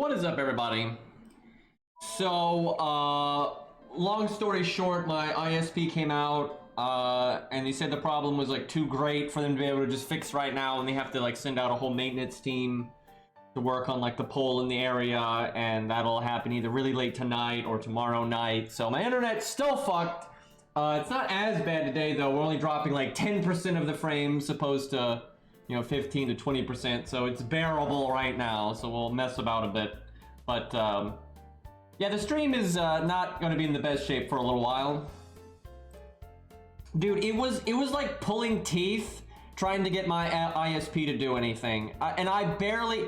What is up, everybody? So, long story short, my ISP came out, and they said the problem was like too great for them to be able to just fix right now, and they have to like send out a whole maintenance team to work on like the pole in the area, and that'll happen either really late tonight or tomorrow night. So my internet's still fucked. It's not as bad today though. We're only dropping like 10% of the frames, opposed to 15 to 20%, so it's bearable right now. So we'll mess about a bit, but yeah, the stream is not going to be in the best shape for a little while. Dude, it was like pulling teeth trying to get my ISP to do anything, and I barely.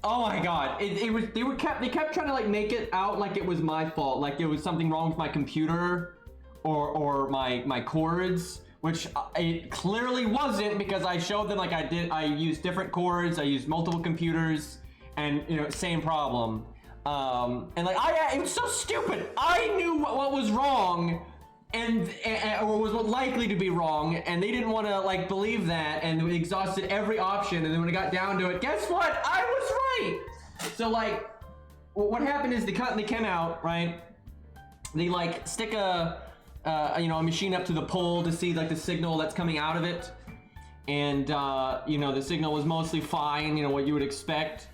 Oh my god, they kept trying to like make it out like it was my fault, like it was something wrong with my computer or my cords. Which it clearly wasn't, because I showed them like I used different cords, I used multiple computers, and same problem. And like it was so stupid. I knew what was wrong, and or was likely to be wrong, and they didn't want to like believe that, and we exhausted every option. And then when it got down to it, guess what? I was right. So like, what happened is they came out, right? They like stick a machine up to the pole to see like the signal that's coming out of it, and the signal was mostly fine, what you would expect,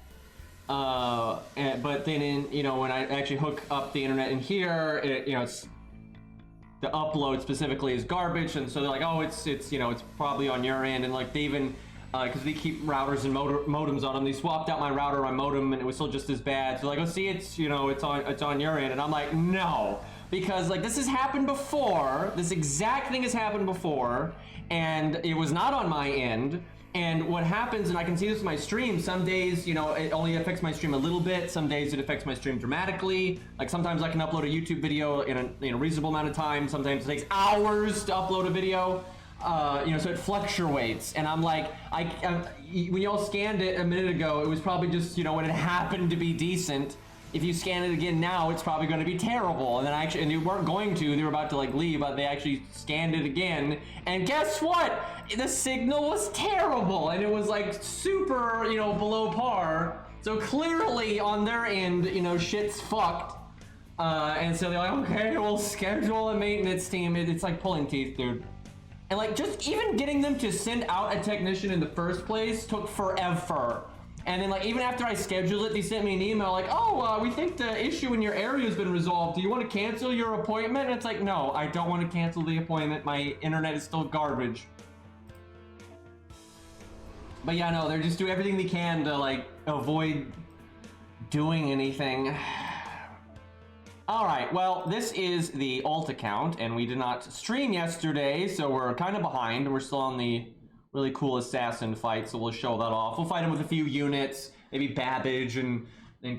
but then when I actually hook up the internet in here, it's the upload specifically is garbage, and so they're like, oh, it's probably on your end. And like they even because we keep routers and modems on them, they swapped out my router, my modem, and it was still just as bad. So like, oh, see, it's on your end. And I'm like, no. Because like this has happened before, this exact thing has happened before, and it was not on my end. And what happens, and I can see this in my stream, some days, it only affects my stream a little bit, some days it affects my stream dramatically. Like sometimes I can upload a YouTube video in a reasonable amount of time, sometimes it takes hours to upload a video. So it fluctuates, and I'm like, when y'all scanned it a minute ago, it was probably just, when it happened to be decent. If you scan it again now, it's probably going to be terrible. And then and they weren't going to, they were about to like leave, but they actually scanned it again. And guess what? The signal was terrible, and it was like super, below par. So clearly on their end, shit's fucked. And so they're like, okay, we'll schedule a maintenance team. It's like pulling teeth, dude. And like just even getting them to send out a technician in the first place took forever. And then like even after I scheduled it, they sent me an email like, oh, we think the issue in your area has been resolved. Do you want to cancel your appointment? And it's like, no, I don't want to cancel the appointment. My internet is still garbage. But yeah, no, they're just doing everything they can to like avoid doing anything. All right, well, this is the alt account, and we did not stream yesterday, so we're kind of behind. We're still on the really cool assassin fight, so we'll show that off. We'll fight him with a few units, maybe Babbage and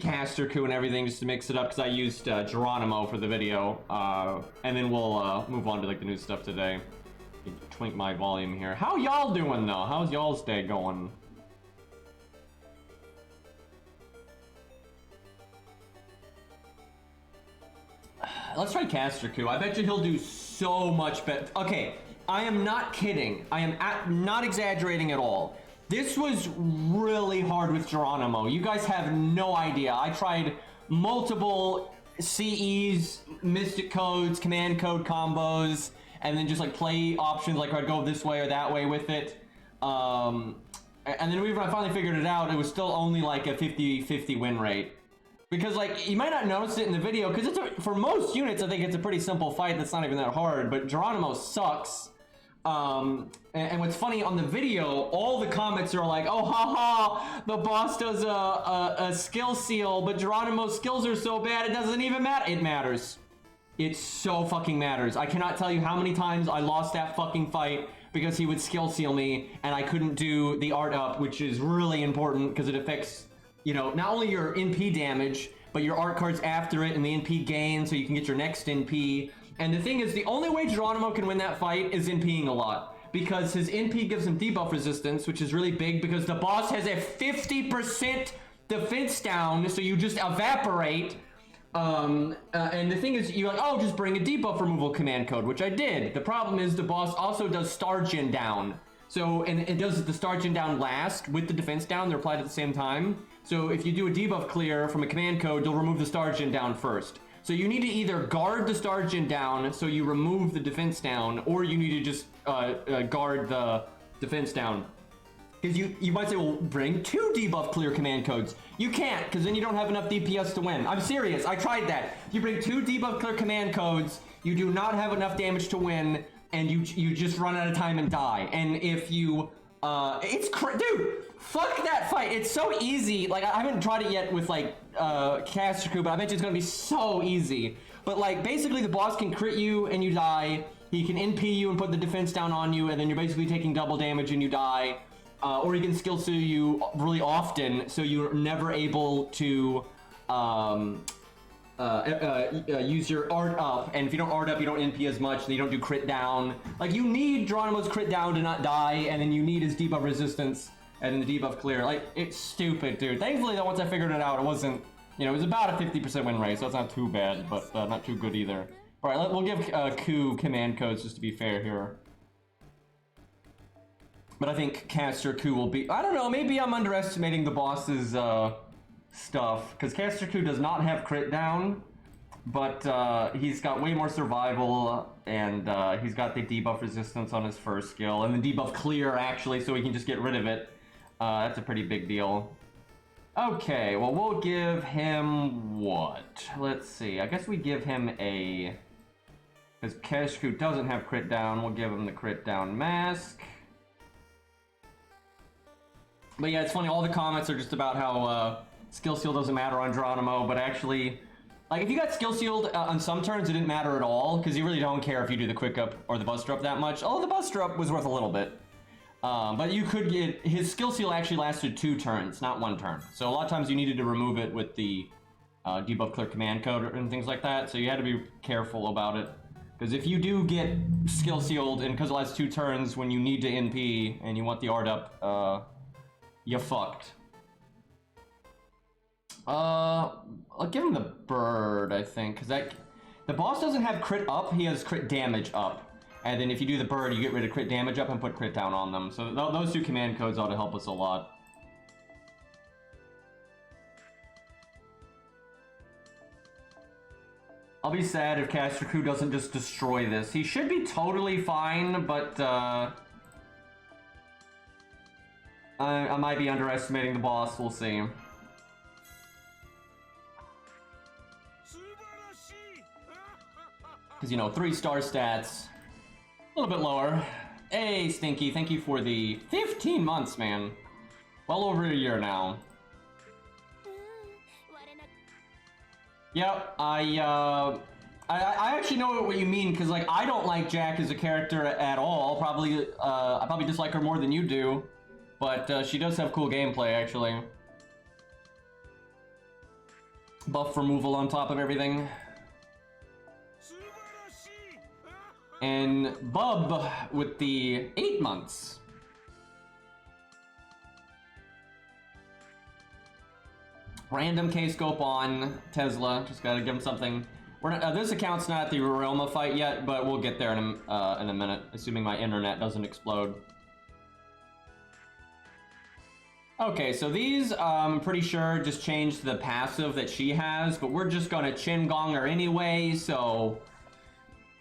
Caster Coup and everything, just to mix it up, because I used Geronimo for the video. And then we'll move on to like the new stuff today. Twink my volume here. How y'all doing though? How's y'all's day going? Let's try Caster Coup. I bet you he'll do so much better. Okay. I am not kidding. I am not exaggerating at all. This was really hard with Geronimo. You guys have no idea. I tried multiple CEs, mystic codes, command code combos, and then just like play options, like I'd go this way or that way with it. And then when I finally figured it out, it was still only like a 50-50 win rate. Because like, you might not notice it in the video, because for most units, I think it's a pretty simple fight that's not even that hard, but Geronimo sucks. And what's funny, on the video, all the comments are like, oh, haha, the boss does a skill seal, but Geronimo's skills are so bad, it doesn't even matter. It matters. It so fucking matters. I cannot tell you how many times I lost that fucking fight because he would skill seal me, and I couldn't do the art up, which is really important, because it affects, not only your NP damage, but your art cards after it, and the NP gain, so you can get your next NP. And the thing is, the only way Geronimo can win that fight is NPing a lot, because his NP gives him debuff resistance, which is really big, because the boss has a 50% defense down, so you just evaporate. And the thing is, you're like, oh, just bring a debuff removal command code, which I did. The problem is the boss also does Stargen down. So, and it does the star gen down last with the defense down. They're applied at the same time. So if you do a debuff clear from a command code, you'll remove the star gen down first. So you need to either guard the star gen down, so you remove the defense down, or you need to just guard the defense down. Because you might say, well, bring 2 debuff clear command codes. You can't, because then you don't have enough DPS to win. I'm serious, I tried that. You bring 2 debuff clear command codes, you do not have enough damage to win, and you just run out of time and die. And if you, dude, fuck that fight. It's so easy. Like, I haven't tried it yet with, like, Caster Crew, but I bet you it's gonna be so easy. But, like, basically the boss can crit you and you die. He can NP you and put the defense down on you, and then you're basically taking double damage and you die. Or he can skill sue you really often, so you're never able to use your art up. And if you don't art up, you don't NP as much, and you don't do crit down. Like, you need Geronimo's crit down to not die, and then you need his debuff resistance and then the debuff clear. Like, it's stupid, dude. Thankfully, once I figured it out, it wasn't, you know, it was about a 50% win rate, so it's not too bad, but not too good either. All right, we'll give Ku command codes just to be fair here. But I think Caster Ku will be, I don't know, maybe I'm underestimating the boss's stuff, because Caster Ku does not have crit down, but he's got way more survival, and he's got the debuff resistance on his first skill, and the debuff clear, actually, so he can just get rid of it. That's a pretty big deal. Okay, well, we'll give him what? Let's see, I guess we give him a, because Caster Ku doesn't have crit down, we'll give him the crit down mask. But yeah, it's funny, all the comments are just about how skill seal doesn't matter on Geronimo, but actually, like, if you got skill sealed on some turns, it didn't matter at all, because you really don't care if you do the quick up or the buster up that much. Although the buster up was worth a little bit. But you could get, his skill seal actually lasted 2 turns, not 1 turn. So a lot of times you needed to remove it with the debuff clear command code and things like that, so you had to be careful about it. Because if you do get skill sealed, and because it lasts 2 turns when you need to NP, and you want the art up, you fucked. I'll give him the bird, I think, because the boss doesn't have crit up, he has crit damage up. And then if you do the bird, you get rid of crit damage up and put crit down on them. So those 2 command codes ought to help us a lot. I'll be sad if Caster Crew doesn't just destroy this. He should be totally fine, but I might be underestimating the boss, we'll see. Because, you know, 3-star stats, a little bit lower. Hey, Stinky, thank you for the 15 months, man. Well over a year now. Yep, I actually know what you mean, because, like, I don't like Jack as a character at all. I probably dislike her more than you do. But she does have cool gameplay, actually. Buff removal on top of everything. And Bub with the 8 months. Random K-scope on Tesla. Just gotta give him something. We're not, this account's not the Realma fight yet, but we'll get there in a minute, assuming my internet doesn't explode. Okay, so these, I'm pretty sure, just changed the passive that she has, but we're just gonna Chin Gong her anyway, so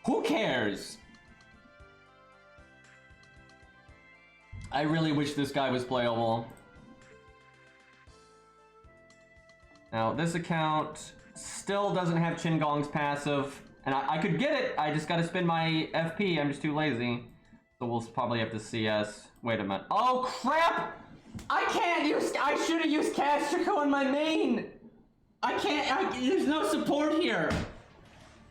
who cares? I really wish this guy was playable. Now, this account still doesn't have Chin Gong's passive, and I could get it, I just gotta spend my FP, I'm just too lazy. So we'll probably have to CS. Wait a minute. Oh, crap! I can't use, I should have used Castrico on my main. I can't, there's no support here.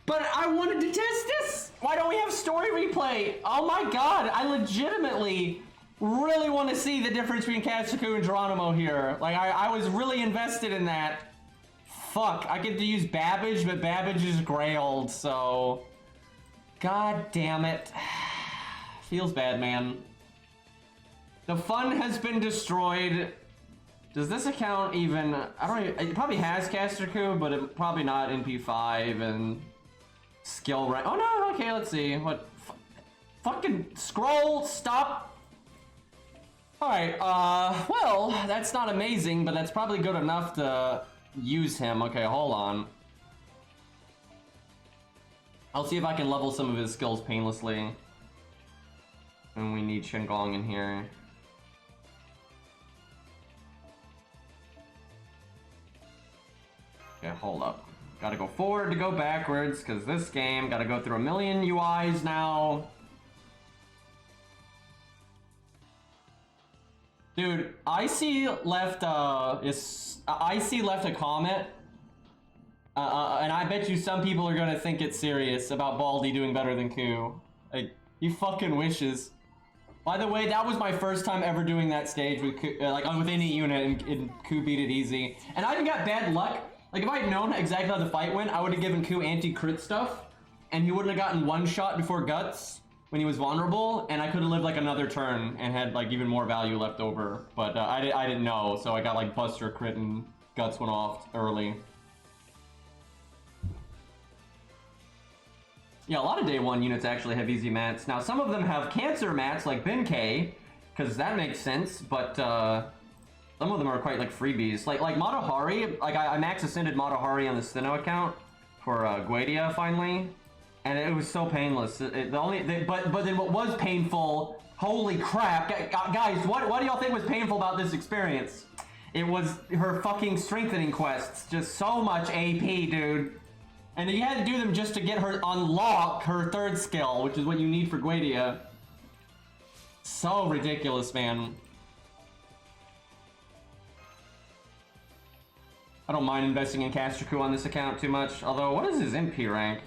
But I wanted to test this. Why don't we have story replay? Oh my god, I legitimately really want to see the difference between Castrico and Geronimo here. Like, I was really invested in that. Fuck, I get to use Babbage, but Babbage is grailed, so... God damn it. Feels bad, man. The fun has been destroyed. Does this account even... I don't even... It probably has Caster Coup, but it probably not NP5 and... Skill rank... Oh no, okay, let's see. What... Fucking scroll, stop Alright, well, that's not amazing, but that's probably good enough to use him. Okay, hold on. I'll see if I can level some of his skills painlessly. And we need Shenggong in here. Okay, hold up. Gotta go forward to go backwards, because this game gotta go through a million UIs now. Dude, Icy left a comment, and I bet you some people are gonna think it's serious about Baldy doing better than Ku. Like, he fucking wishes. By the way, that was my first time ever doing that stage with Ku, like with any unit, and Ku beat it easy. And I even got bad luck. Like, if I had known exactly how the fight went, I would have given Ku anti-crit stuff, and he wouldn't have gotten one shot before Guts when he was vulnerable, and I could have lived like another turn and had like even more value left over. But I didn't know, so I got like Buster crit and Guts went off early. Yeah, a lot of day one units actually have easy mats. Now some of them have cancer mats like Benkei, because that makes sense, but some of them are quite like freebies. Like Matahari, like I max ascended Matahari on the Steno account for Guadia finally. And it was so painless. But then what was painful, holy crap, guys, what do y'all think was painful about this experience? It was her fucking strengthening quests. Just so much AP, dude. And you had to do them just to get her, unlock her third skill, which is what you need for Guadia. So ridiculous, man. I don't mind investing in Castraku on this account too much, although what is his NP rank?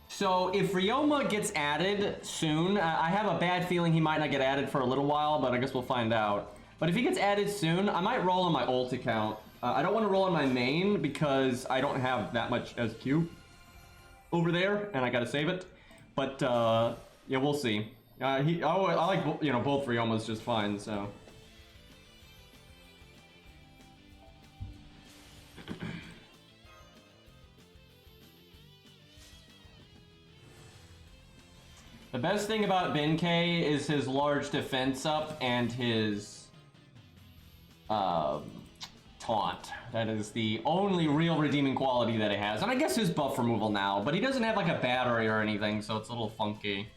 So if Ryoma gets added soon, I have a bad feeling he might not get added for a little while, but I guess we'll find out. But if he gets added soon, I might roll on my ult account. I don't want to roll on my main because I don't have that much SQ over there, and I gotta save it. But yeah, we'll see. I like, you know, both Ryomas just fine, so. The best thing about Benkei is his large defense up and his taunt. That is the only real redeeming quality that he has. And I guess his buff removal now, but he doesn't have like a battery or anything, so it's a little funky.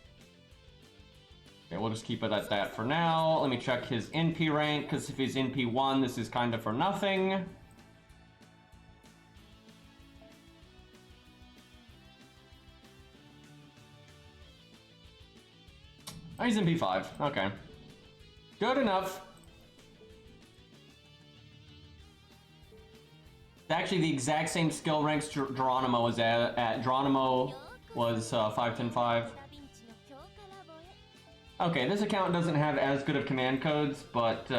Okay, we'll just keep it at that for now. Let me check his NP rank, because if he's NP 1, this is kind of for nothing. Oh, he's in P5. Okay. Good enough. It's actually the exact same skill ranks Geronimo was at. Geronimo was 5-10-5. Okay, this account doesn't have as good of command codes, but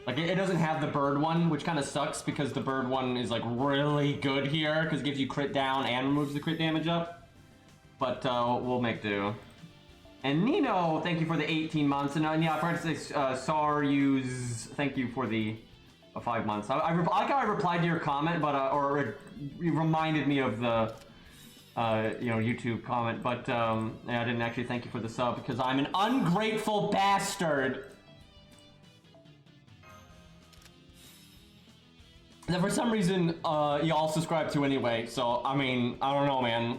like it doesn't have the bird one, which kind of sucks because the bird one is like really good here because it gives you crit down and removes the crit damage up. But we'll make do. And Nino, thank you for the 18 months. And yeah, for instance, Saryus, thank you for the 5 months. I like how I replied to your comment, but or it reminded me of the you know, YouTube comment. But yeah, I didn't actually thank you for the sub because I'm an ungrateful bastard. That for some reason y'all subscribe to anyway. So I mean, I don't know, man.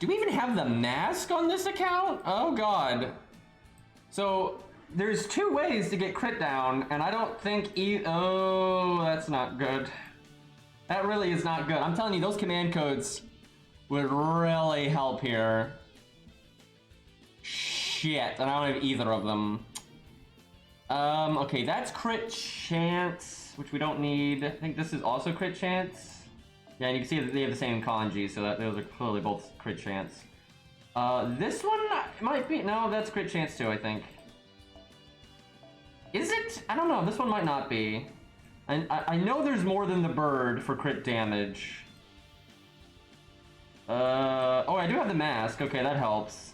Do we even have the mask on this account? Oh god. So there's two ways to get crit down, and I don't think oh, that's not good. That really is not good. I'm telling you, those command codes would really help here. Shit, and I don't have either of them. Okay, that's crit chance, which we don't need. I think this is also crit chance. Yeah, and you can see that they have the same kanji, so that those are clearly both crit chance. This one might be, no, that's crit chance too, I think. Is it? I don't know, this one might not be. I know there's more than the bird for crit damage. Oh, I do have the mask, okay, that helps.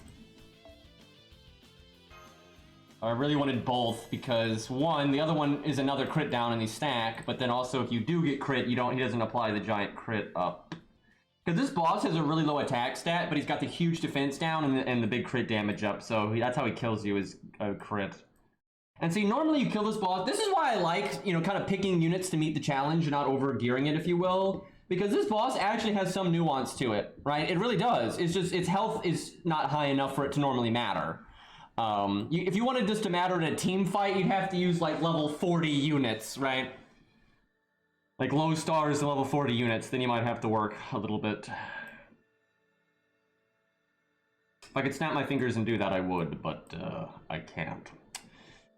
I really wanted both because one, the other one is another crit down in the stack, but then also if you do get crit, he doesn't apply the giant crit up. Because this boss has a really low attack stat, but he's got the huge defense down and the big crit damage up, so that's how he kills you, is a crit. And see, normally you kill this boss. This is why I like, you know, kind of picking units to meet the challenge and not over-gearing it, if you will. Because this boss actually has some nuance to it, right? It really does. It's just, its health is not high enough for it to normally matter. If you wanted this to matter in a team fight, you'd have to use, like, level 40 units, right? Like, low stars and level 40 units, then you might have to work a little bit. If I could snap my fingers and do that, I would, but I can't.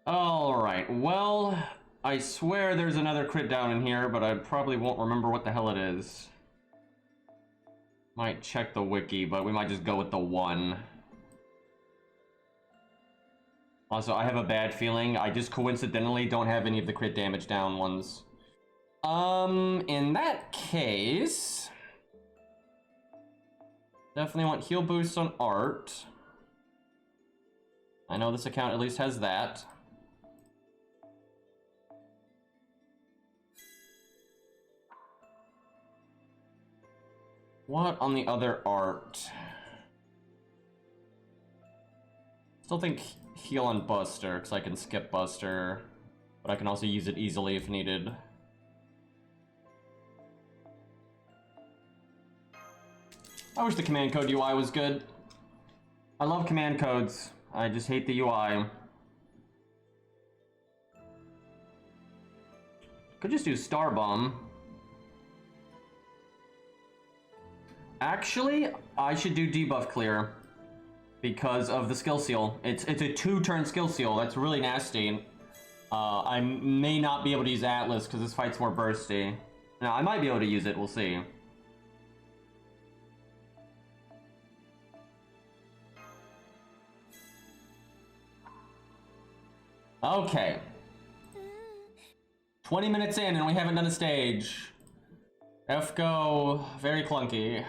Alright, well, I swear there's another crit down in here, but I probably won't remember what the hell it is. Might check the wiki, but we might just go with the 1. Also, I have a bad feeling I just coincidentally don't have any of the crit damage down ones. In that case, definitely want heal boosts on art. I know this account at least has that. What on the other art? Still think heal on Buster, because I can skip Buster, but I can also use it easily if needed. I wish the command code UI was good. I love command codes. I just hate the UI. Could just do Star Bomb. Actually, I should do debuff clear because of the skill seal. It's a 2-turn skill seal. That's really nasty. I may not be able to use Atlas because this fight's more bursty. Now, I might be able to use it. We'll see. Okay. 20 minutes in and we haven't done a stage. FGO, very clunky.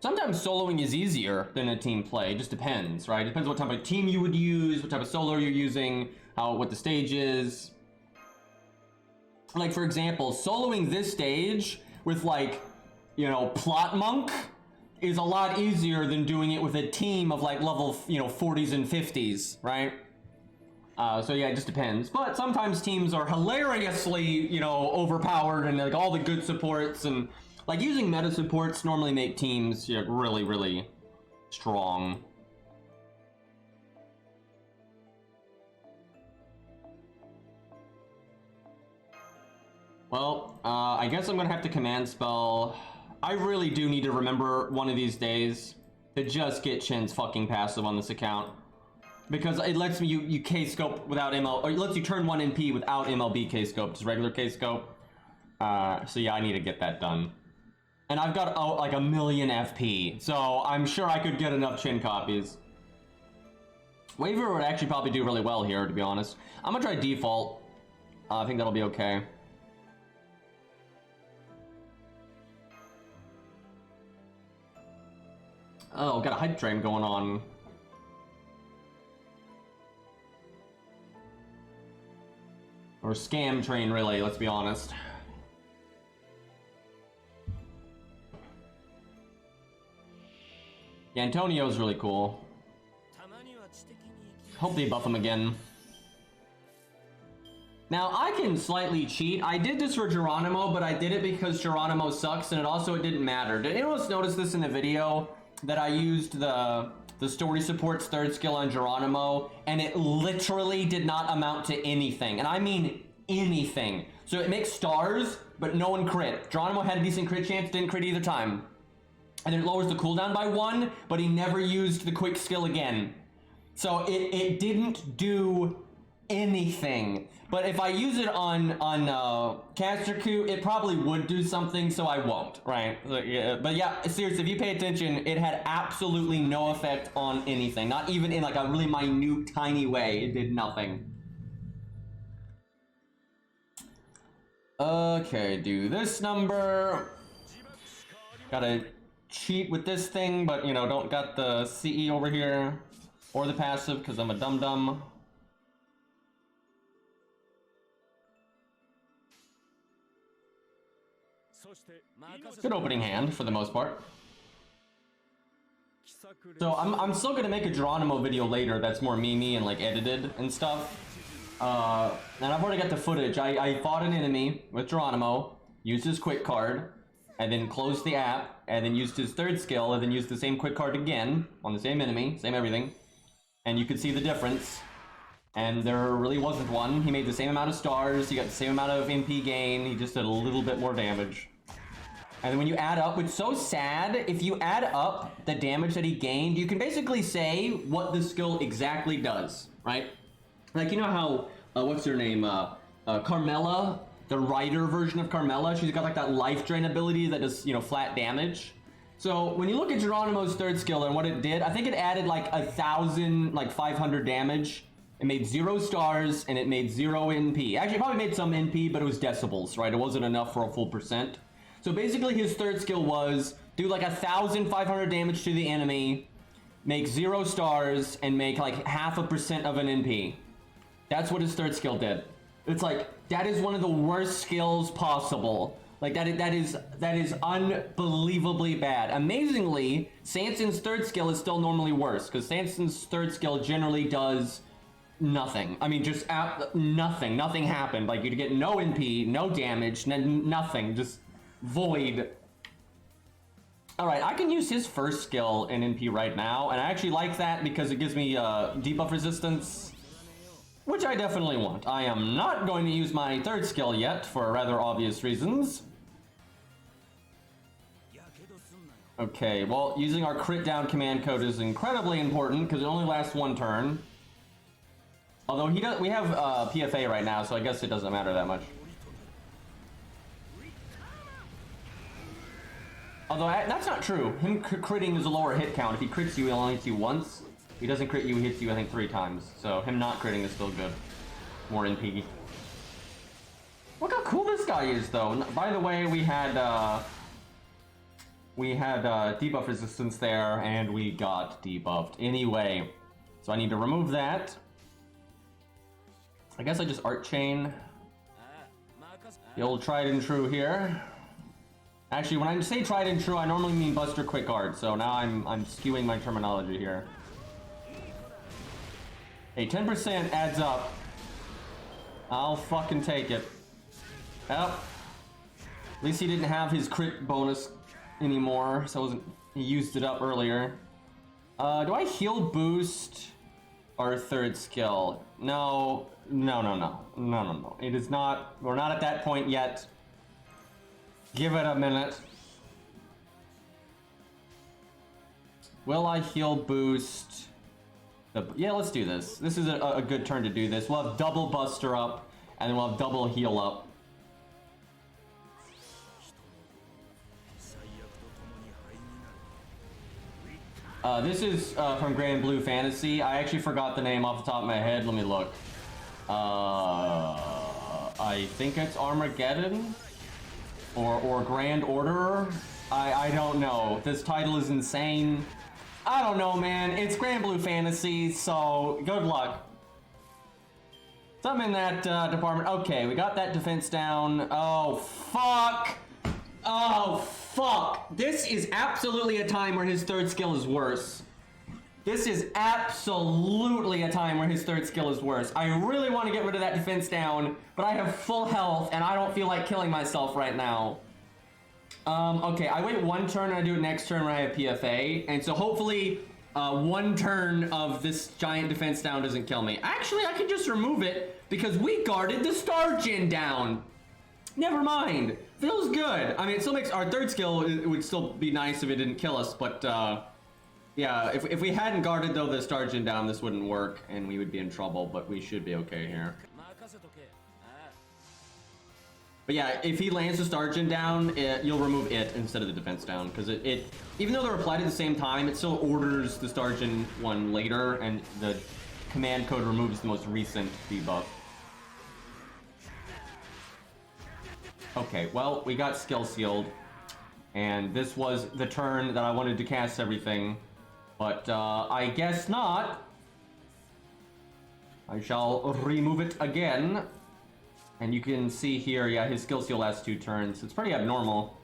Sometimes soloing is easier than a team play. It just depends, right? It depends what type of team you would use, what type of solo you're using, what the stage is. Like, for example, soloing this stage with, like, you know, Plot Monk is a lot easier than doing it with a team of, like, level, you know, 40s and 50s, right? So yeah, it just depends. But sometimes teams are hilariously, you know, overpowered and, like, all the good supports and... Like, using meta supports normally make teams, you know, really, really strong. Well, I guess I'm gonna have to command spell. I really do need to remember one of these days to just get Chin's fucking passive on this account. Because it lets me, you K-scope without ML, or it lets you turn 1 NP without MLB K-scope, just regular K-scope. So yeah, I need to get that done. And I've got like 1 million FP, so I'm sure I could get enough Chin copies. Waver would actually probably do really well here, to be honest. I'm gonna try default. I think that'll be okay. Oh, got a hype train going on. Or scam train, really, let's be honest. Yeah, Antonio's really cool. Hope they buff him again. Now, I can slightly cheat. I did this for Geronimo, but I did it because Geronimo sucks, and it didn't matter. Did anyone else notice this in the video? That I used the story support's 3rd skill on Geronimo, and it literally did not amount to anything. And I mean anything. So it makes stars, but no one crit. Geronimo had a decent crit chance, didn't crit either time. And then it lowers the cooldown by 1, but he never used the quick skill again. So it didn't do anything. But if I use it on Casterku, it probably would do something, so I won't, right? But yeah, seriously, if you pay attention, it had absolutely no effect on anything. Not even in like a really minute, tiny way. It did nothing. Okay, do this number. Gotta cheat with this thing, but you know, don't got the CE over here. Or the passive, because I'm a dum-dum. Good opening hand for the most part. So I'm still gonna make a Geronimo video later that's more memey and like edited and stuff. And I've already got the footage. I fought an enemy with Geronimo, used his quick card, and then closed the app, and then used his third skill, and then used the same quick card again on the same enemy, same everything. And you could see the difference. And there really wasn't one. He made the same amount of stars, he got the same amount of MP gain, he just did a little bit more damage. And then when you add up, it's so sad, if you add up the damage that he gained, you can basically say what the skill exactly does, right? Like, you know how, what's her name, Carmella, the Rider version of Carmella, she's got like that life drain ability that does, you know, flat damage. So when you look at Geronimo's third skill and what it did, I think it added like 500 damage. It made 0 stars and it made 0 NP. Actually, it probably made some NP, but it was decibels, right? It wasn't enough for a full percent. So basically his third skill was do like 1,500 damage to the enemy, make 0 stars, and make like 0.5% of an NP. That's what his third skill did. It's like, that is one of the worst skills possible. Like that is unbelievably bad. Amazingly, Sanson's third skill is still normally worse, because Sanson's third skill generally does nothing. I mean, just nothing. Nothing happened. Like, you'd get no NP, no damage, nothing. Just void. Alright, I can use his first skill in NP right now, and I actually like that because it gives me debuff resistance, which I definitely want. I am not going to use my third skill yet for rather obvious reasons. Okay, well, using our crit down command code is incredibly important because it only lasts 1 turn. Although we have PFA right now, so I guess it doesn't matter that much. Although that's not true. Him critting is a lower hit count. If he crits you, he only hits you once. If he doesn't crit you, he hits you I think 3 times. So him not critting is still good. More NP. Look how cool this guy is, though. By the way, we had debuff resistance there, and we got debuffed anyway. So I need to remove that. I guess I just art chain the old tried and true here. Actually, when I say tried and true, I normally mean Buster Quick Art, so now I'm skewing my terminology here. Hey, 10% adds up. I'll fucking take it. Well, at least he didn't have his crit bonus anymore, so he used it up earlier. Do I heal boost our third skill? No. It is not. We're not at that point yet. Give it a minute. Will I heal boost? Yeah, let's do this. This is a good turn to do this. We'll have double Buster up, and then we'll have double heal up. This is from Grand Blue Fantasy. I actually forgot the name off the top of my head. Let me look. I think it's Armageddon or Grand Orderer. I don't know. This title is insane. I don't know, man. It's Grand Blue Fantasy, so good luck. So I'm in that department. Okay, we got that defense down. Oh, fuck. Oh, fuck. This is absolutely a time where his third skill is worse. This is absolutely a time where his third skill is worse. I really want to get rid of that defense down, but I have full health, and I don't feel like killing myself right now. Okay, I wait 1 turn, and I do it next turn when I have PFA, and so hopefully 1 turn of this giant defense down doesn't kill me. Actually, I can just remove it, because we guarded the Star Gen down. Never mind. Feels good. I mean, it still makes our third skill, it would still be nice if it didn't kill us, but yeah, if we hadn't guarded though the Star Gen down, this wouldn't work and we would be in trouble, but we should be okay here. But yeah, if he lands the Star Gen down, you'll remove it instead of the defense down, because it even though they're applied at the same time, it still orders the Star Gen one later, and the command code removes the most recent debuff. Okay, well, we got skill sealed, and this was the turn that I wanted to cast everything, but I guess not. I shall remove it again, and you can see here, yeah, his skill seal lasts 2 turns. It's pretty abnormal.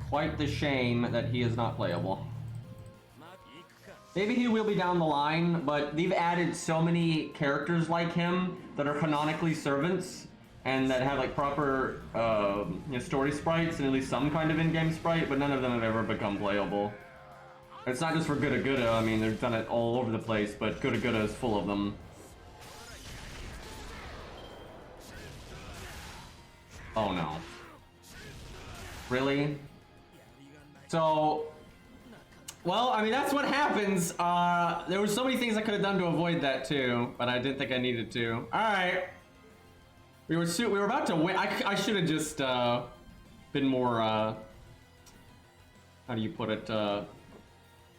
quite the shame that he is not playable. Maybe he will be down the line, but they've added so many characters like him that are canonically servants and that have like proper story sprites and at least some kind of in-game sprite, but none of them have ever become playable. It's not just for GUDAGUDA, I mean, they've done it all over the place, but GUDAGUDA is full of them. Oh no. Really? So, well, I mean, that's what happens. There were so many things I could have done to avoid that too, but I didn't think I needed to. Alright. We were about to win. I should have just been more, how do you put it,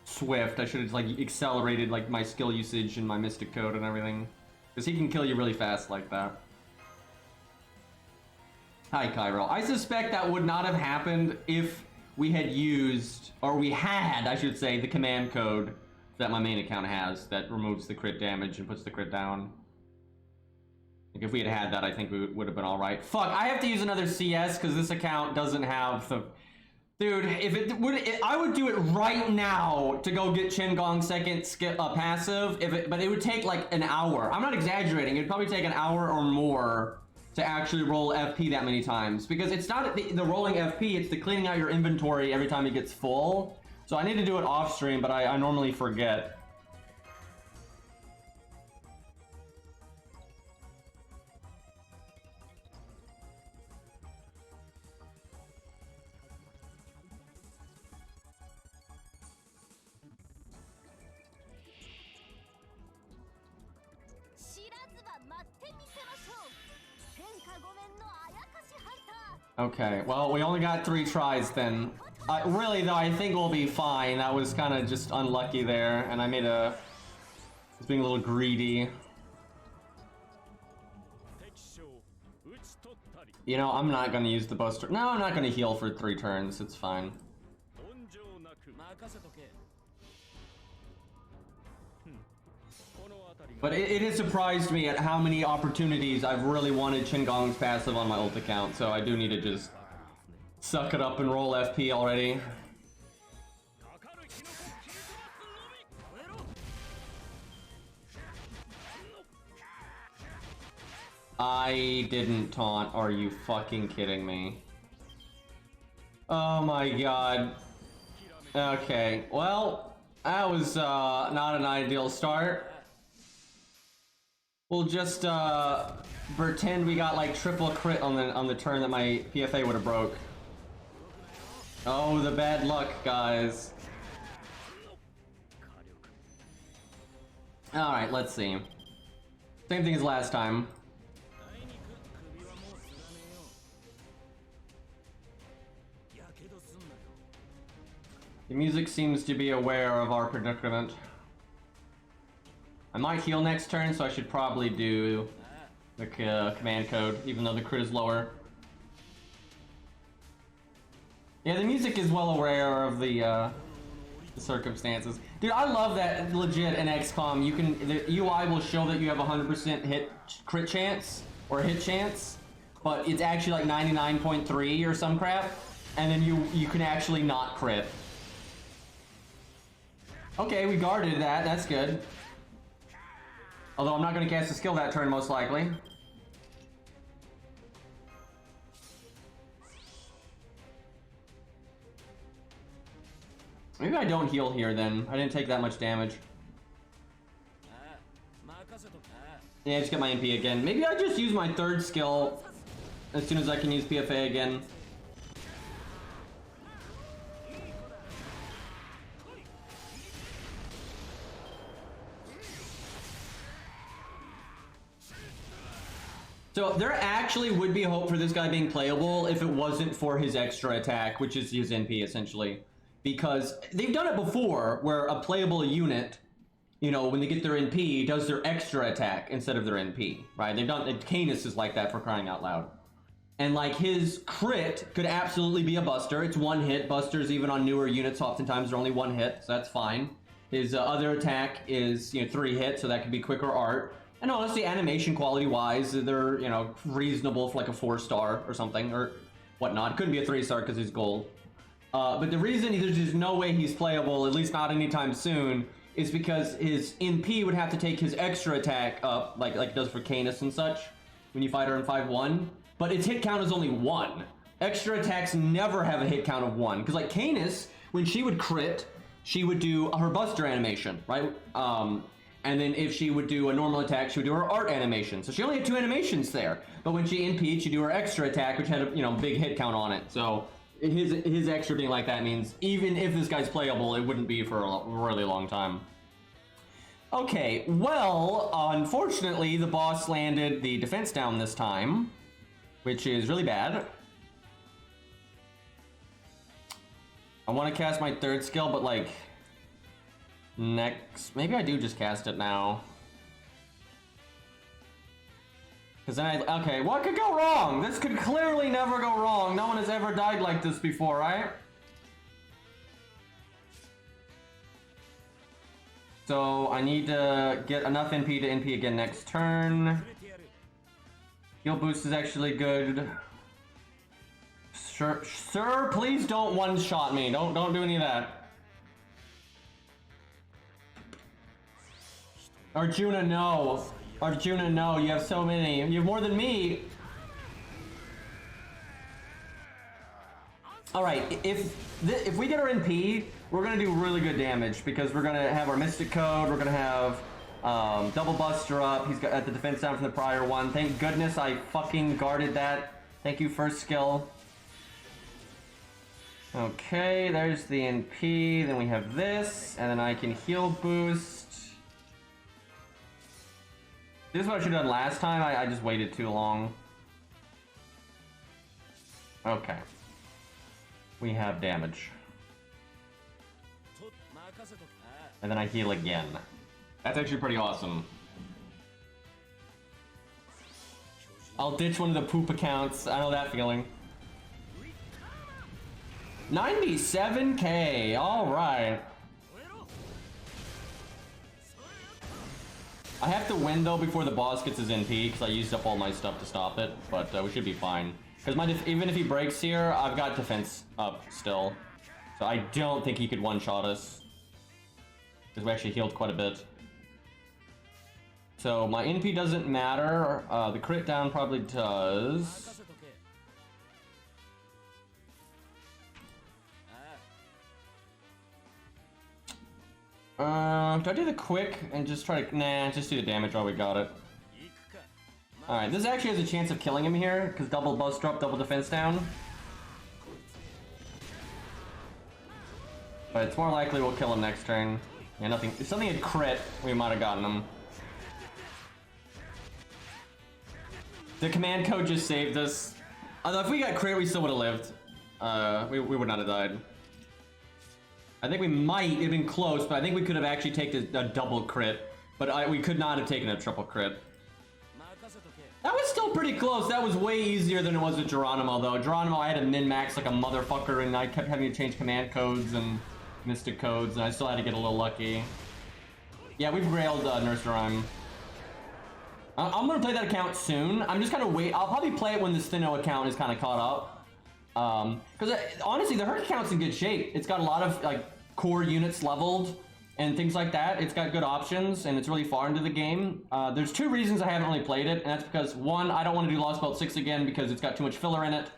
swift. I should have like accelerated like my skill usage and my mystic code and everything. Because he can kill you really fast like that. Hi, Cairo. I suspect that would not have happened if we had used, or we had, I should say, the command code that my main account has that removes the crit damage and puts the crit down. Like if we had had that, I think we would have been all right. Fuck, I have to use another CS because this account doesn't have the... Dude, if it would, I would do it right now to go get Qingong's second passive, but it would take like an hour. I'm not exaggerating, it'd probably take an hour or more to actually roll FP that many times, because it's not the rolling FP, it's the cleaning out your inventory every time it gets full. So I need to do it off stream, but I normally forget. Okay, well, we only got 3 tries then. Really, though, I think we'll be fine. That was kind of just unlucky there, and I made a... was being a little greedy. You know, I'm not going to use the buster. No, I'm not going to heal for 3 turns. It's fine. But it has surprised me at how many opportunities I've really wanted Qingong's passive on my ult account, so I do need to just suck it up and roll FP already. I didn't taunt, are you fucking kidding me? Oh my god. Okay, well, that was not an ideal start. We'll just pretend we got like triple crit on the turn that my PFA would have broke. Oh, the bad luck, guys. Alright, let's see. Same thing as last time. The music seems to be aware of our predicament. I might heal next turn, so I should probably do the command code, even though the crit is lower. Yeah, the music is well aware of the circumstances. Dude, I love that legit in XCOM, the UI will show that you have 100% hit crit chance, or hit chance, but it's actually like 99.3 or some crap, and then you can actually not crit. Okay, we guarded that, that's good. Although I'm not going to cast a skill that turn, most likely. Maybe I don't heal here then. I didn't take that much damage. Yeah, just get my MP again. Maybe I just use my 3rd skill as soon as I can use PFA again. So there actually would be hope for this guy being playable if it wasn't for his extra attack, which is his NP essentially. Because they've done it before, where a playable unit, you know, when they get their NP, does their extra attack instead of their NP, right? They've done, Canis is like that, for crying out loud. And like his crit could absolutely be a buster. It's 1 hit. Busters even on newer units oftentimes are only 1 hit, so that's fine. His other attack is, you know, 3 hits, so that could be quicker art. And honestly, animation quality-wise, they're, you know, reasonable for like a 4-star or something, or whatnot. Couldn't be a 3-star because he's gold. But the reason there's just no way he's playable, at least not anytime soon, is because his NP would have to take his extra attack up, like it does for Canis and such, when you fight her in 5-1. But its hit count is only 1. Extra attacks never have a hit count of 1. Because like Canis, when she would crit, she would do her Buster animation, right? And then if she would do a normal attack, she would do her art animation. So she only had 2 animations there. But when she NP'd, she'd do her extra attack, which had a big hit count on it. So his extra being like that means even if this guy's playable, it wouldn't be for a really long time. Okay, well, unfortunately, the boss landed the defense down this time, which is really bad. I want to cast my 3rd skill, but like next, maybe I do just cast it now. Because then okay, what could go wrong? This could clearly never go wrong. No one has ever died like this before, right? So I need to get enough NP to NP again next turn. Heal boost is actually good. Sir, please don't one-shot me. Don't do any of that. Arjuna, no. Arjuna, no. You have so many. You have more than me. All right. If we get our NP, we're gonna do really good damage because we're gonna have our Mystic Code. We're gonna have double Buster up. He's got at the defense down from the prior one. Thank goodness I fucking guarded that. Thank you, first skill. Okay, there's the NP, then we have this, and then I can heal boost. This is what I should have done last time, I just waited too long. Okay. We have damage. And then I heal again. That's actually pretty awesome. I'll ditch one of the poop accounts, I know that feeling. 97k, alright. I have to win though before the boss gets his NP because I used up all my stuff to stop it, but we should be fine. Because even if he breaks here, I've got defense up still. So I don't think he could one-shot us. Because we actually healed quite a bit. So my NP doesn't matter, the crit down probably does. Do I do the quick and just try to... Nah, just do the damage while we got it. Alright, this actually has a chance of killing him here, because double Buster up, double defense down. But it's more likely we'll kill him next turn. Yeah, nothing... If something had crit, we might have gotten him. The command code just saved us. Although if we got crit, we still would have lived. We would not have died. I think we might have been close, but I think we could have actually taken a double crit. But we could not have taken a triple crit. That was still pretty close. That was way easier than it was with Geronimo, though. Geronimo, I had to min-max like a motherfucker, and I kept having to change command codes and mystic codes, and I still had to get a little lucky. Yeah, we've railed Nurse Rhyme. I'm gonna play that account soon. I'm just gonna wait. I'll probably play it when this Thinno account is kind of caught up. Because honestly, the Herc account's in good shape. It's got a lot of like core units leveled and things like that. It's got good options and it's really far into the game. There's 2 reasons I haven't really played it, and that's because 1, I don't want to do Lost Belt 6 again because it's got too much filler in it,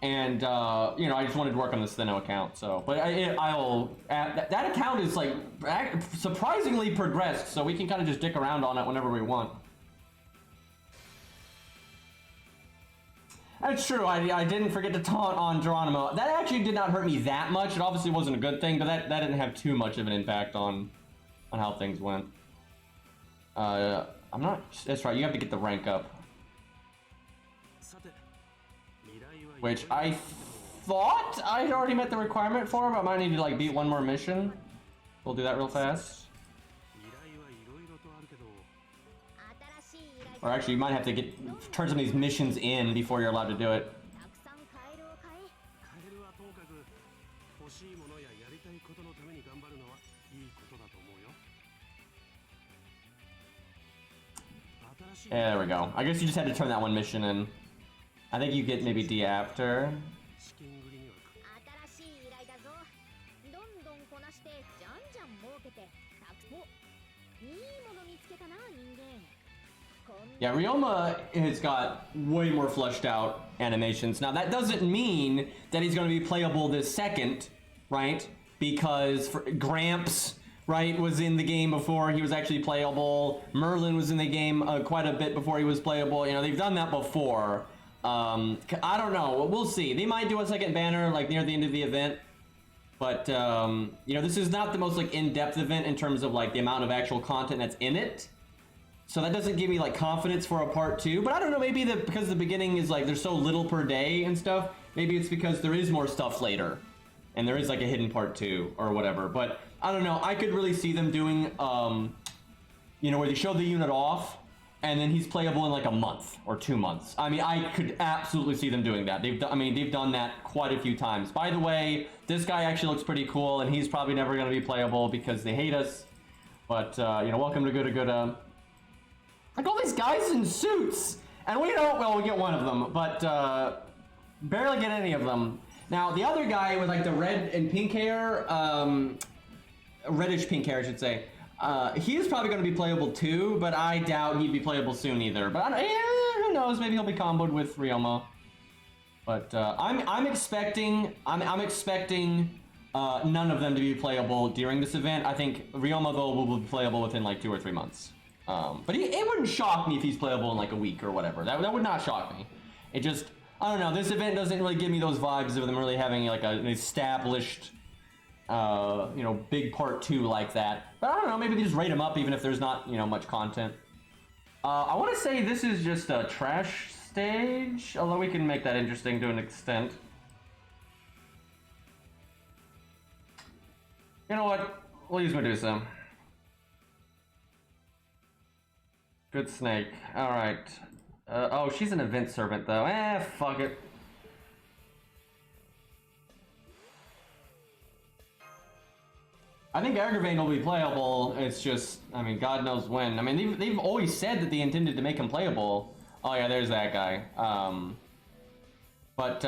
and you know, I just wanted to work on this Thinno account. So, but I'll that account is like surprisingly progressed, so we can kind of just dick around on it whenever we want. That's true, I didn't forget to taunt on Geronimo. That actually did not hurt me that much. It obviously wasn't a good thing, but that didn't have too much of an impact on how things went. I'm not... That's right, you have to get the rank up. Which I thought I had already met the requirement for, but I might need to like beat one more mission. We'll do that real fast. Or actually, you might have to turn some of these missions in before you're allowed to do it. Yeah, there we go. I guess you just had to turn that one mission in. I think you get maybe D after. Yeah, Ryoma has got way more fleshed out animations. Now that doesn't mean that he's going to be playable this second, right? Because Gramps, right, was in the game before he was actually playable. Merlin was in the game quite a bit before he was playable. You know, they've done that before. I don't know. We'll see. They might do a second banner like near the end of the event. But, you know, this is not the most like in-depth event in terms of like the amount of actual content that's in it. So that doesn't give me like confidence for a part 2, but I don't know, maybe because the beginning is like there's so little per day and stuff, maybe it's because there is more stuff later and there is like a hidden part 2 or whatever. But I don't know, I could really see them doing, you know, where they show the unit off and then he's playable in like a month or 2 months. I mean, I could absolutely see them doing that. They've done that quite a few times. By the way, this guy actually looks pretty cool and he's probably never going to be playable because they hate us. But, you know, welcome to GUDAGUDA. Like all these guys in suits, and we don't, well, we get one of them, but barely get any of them. Now, the other guy with like the red and pink hair, reddish pink hair, I should say, he is probably going to be playable too, but I doubt he'd be playable soon either. But who knows, maybe he'll be comboed with Ryoma. But I'm expecting none of them to be playable during this event. I think Ryoma, though, will be playable within like 2 or 3 months. But it wouldn't shock me if he's playable in like a week or whatever. That would not shock me. It just, I don't know, this event doesn't really give me those vibes of them really having like an established, you know, big part 2 like that. But I don't know, maybe they just rate him up even if there's not, you know, much content. I want to say this is just a trash stage, although we can make that interesting to an extent. You know what? We'll use Medusa. Good snake. Alright. Oh, she's an event servant, though. Fuck it. I think Agravain will be playable. It's just, I mean, God knows when. I mean, they've always said that they intended to make him playable. Oh, yeah, there's that guy. But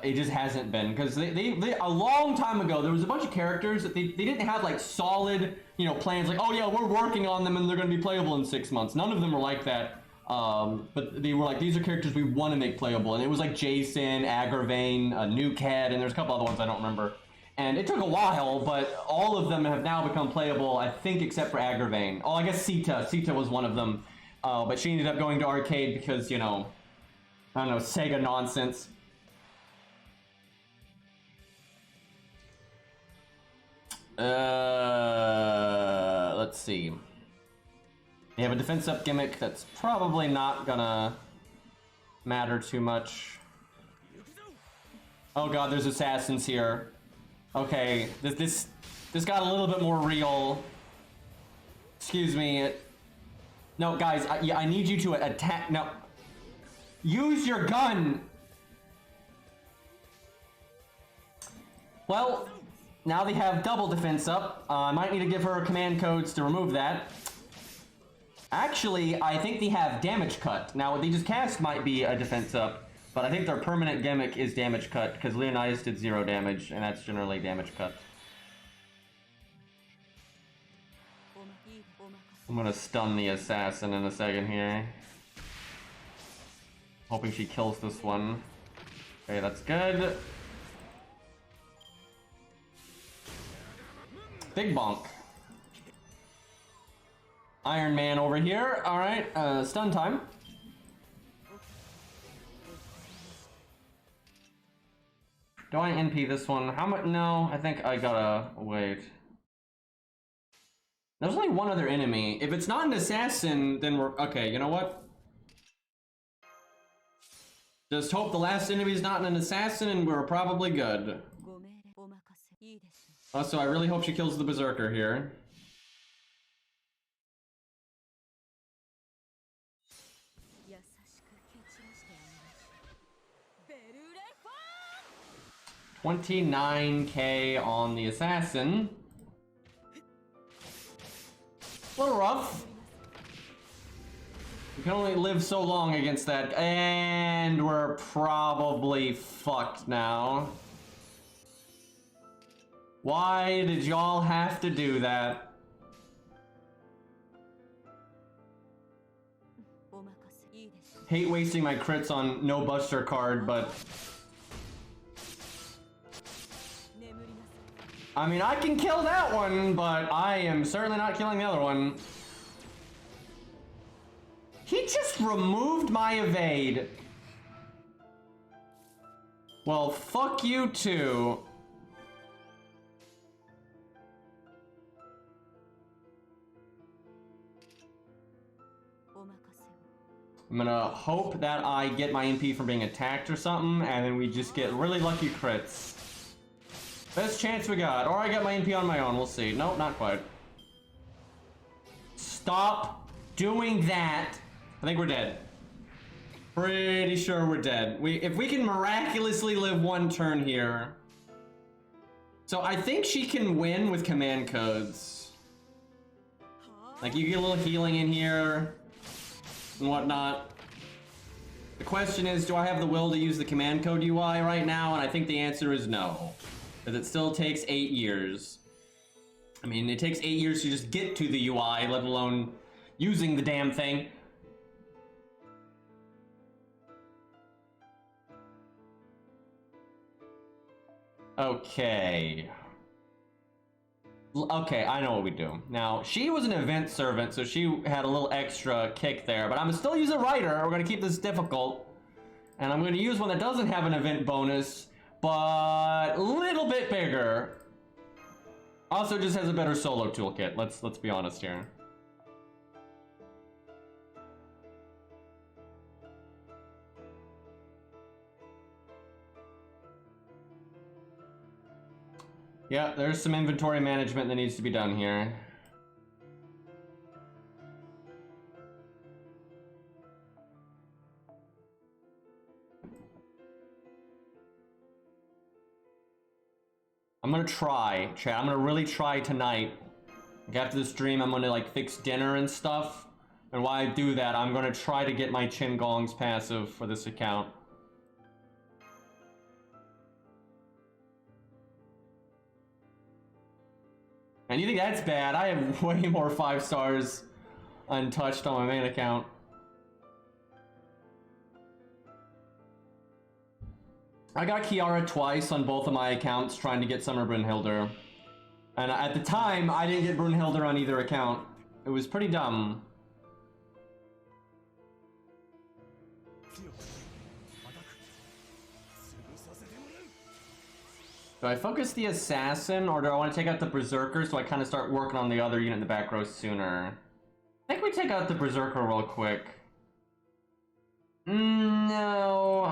it just hasn't been. Because they a long time ago, there was a bunch of characters that they didn't have, like, solid, you know, plans. Like, oh, yeah, we're working on them and they're going to be playable in 6 months. None of them were like that. But they were like, these are characters we want to make playable. And it was like Jason, Agravain, Nukehead, and there's a couple other ones I don't remember. And it took a while, but all of them have now become playable, I think, except for Agravain. Oh, I guess Sita. Sita was one of them. But she ended up going to arcade because, you know, I don't know, Sega nonsense. Let's see. They have a defense up gimmick that's probably not gonna matter too much. Oh god, there's assassins here. Okay, this got a little bit more real. Excuse me. No, guys, I need you to attack. No, use your gun. Well, now they have double defense up. I might need to give her command codes to remove that. Actually, I think they have damage cut. Now, what they just cast might be a defense up, but I think their permanent gimmick is damage cut, because Leonidas did 0 damage, and that's generally damage cut. I'm gonna stun the assassin in a second here. Hoping she kills this one. Okay, that's good. Big bonk. Iron Man over here. Alright, stun time. Do I NP this one? How much? No, I think I gotta wait. There's only one other enemy. If it's not an assassin, then we're... Okay, you know what? Just hope the last enemy is not an assassin and we're probably good. Also, I really hope she kills the Berserker here. $29K on the assassin. A little rough. We can only live so long against that, and we're probably fucked now. Why did y'all have to do that? hate wasting my crits on no buster card, but I mean, I can kill that one, but I am certainly not killing the other one. He just removed my evade. Well, fuck you too. I'm gonna hope that I get my MP from being attacked or something, and then we just get really lucky crits. Best chance we got. Or I get my MP on my own, we'll see. Nope, not quite. Stop doing that. I think we're dead. Pretty sure we're dead. If we can miraculously live one turn here. So I think she can win with command codes. Like you get a little healing in here and whatnot. The question is, do I have the will to use the command code UI right now? And I think the answer is no. Because it still takes 8 years. I mean, it takes 8 years to just get to the UI, let alone using the damn thing. Okay. Okay, I know what we do. Now, she was an event servant, so she had a little extra kick there, but I'm gonna still use a writer. We're gonna keep this difficult. And I'm gonna use one that doesn't have an event bonus, but a little bit bigger. Also just has a better solo toolkit. Let's be honest here. Yeah, there's some inventory management that needs to be done here. I'm gonna try, chat. I'm gonna really try tonight. Like after this stream, I'm gonna like fix dinner and stuff. And while I do that, I'm gonna try to get my Chin Gong's passive for this account. And you think that's bad? I have way more 5 stars untouched on my main account. I got Kiara twice on both of my accounts trying to get Summer Brunhilde. And at the time, I didn't get Brunhilde on either account. It was pretty dumb. Do I focus the assassin, or do I want to take out the berserker so I kind of start working on the other unit in the back row sooner? I think we take out the berserker real quick. No,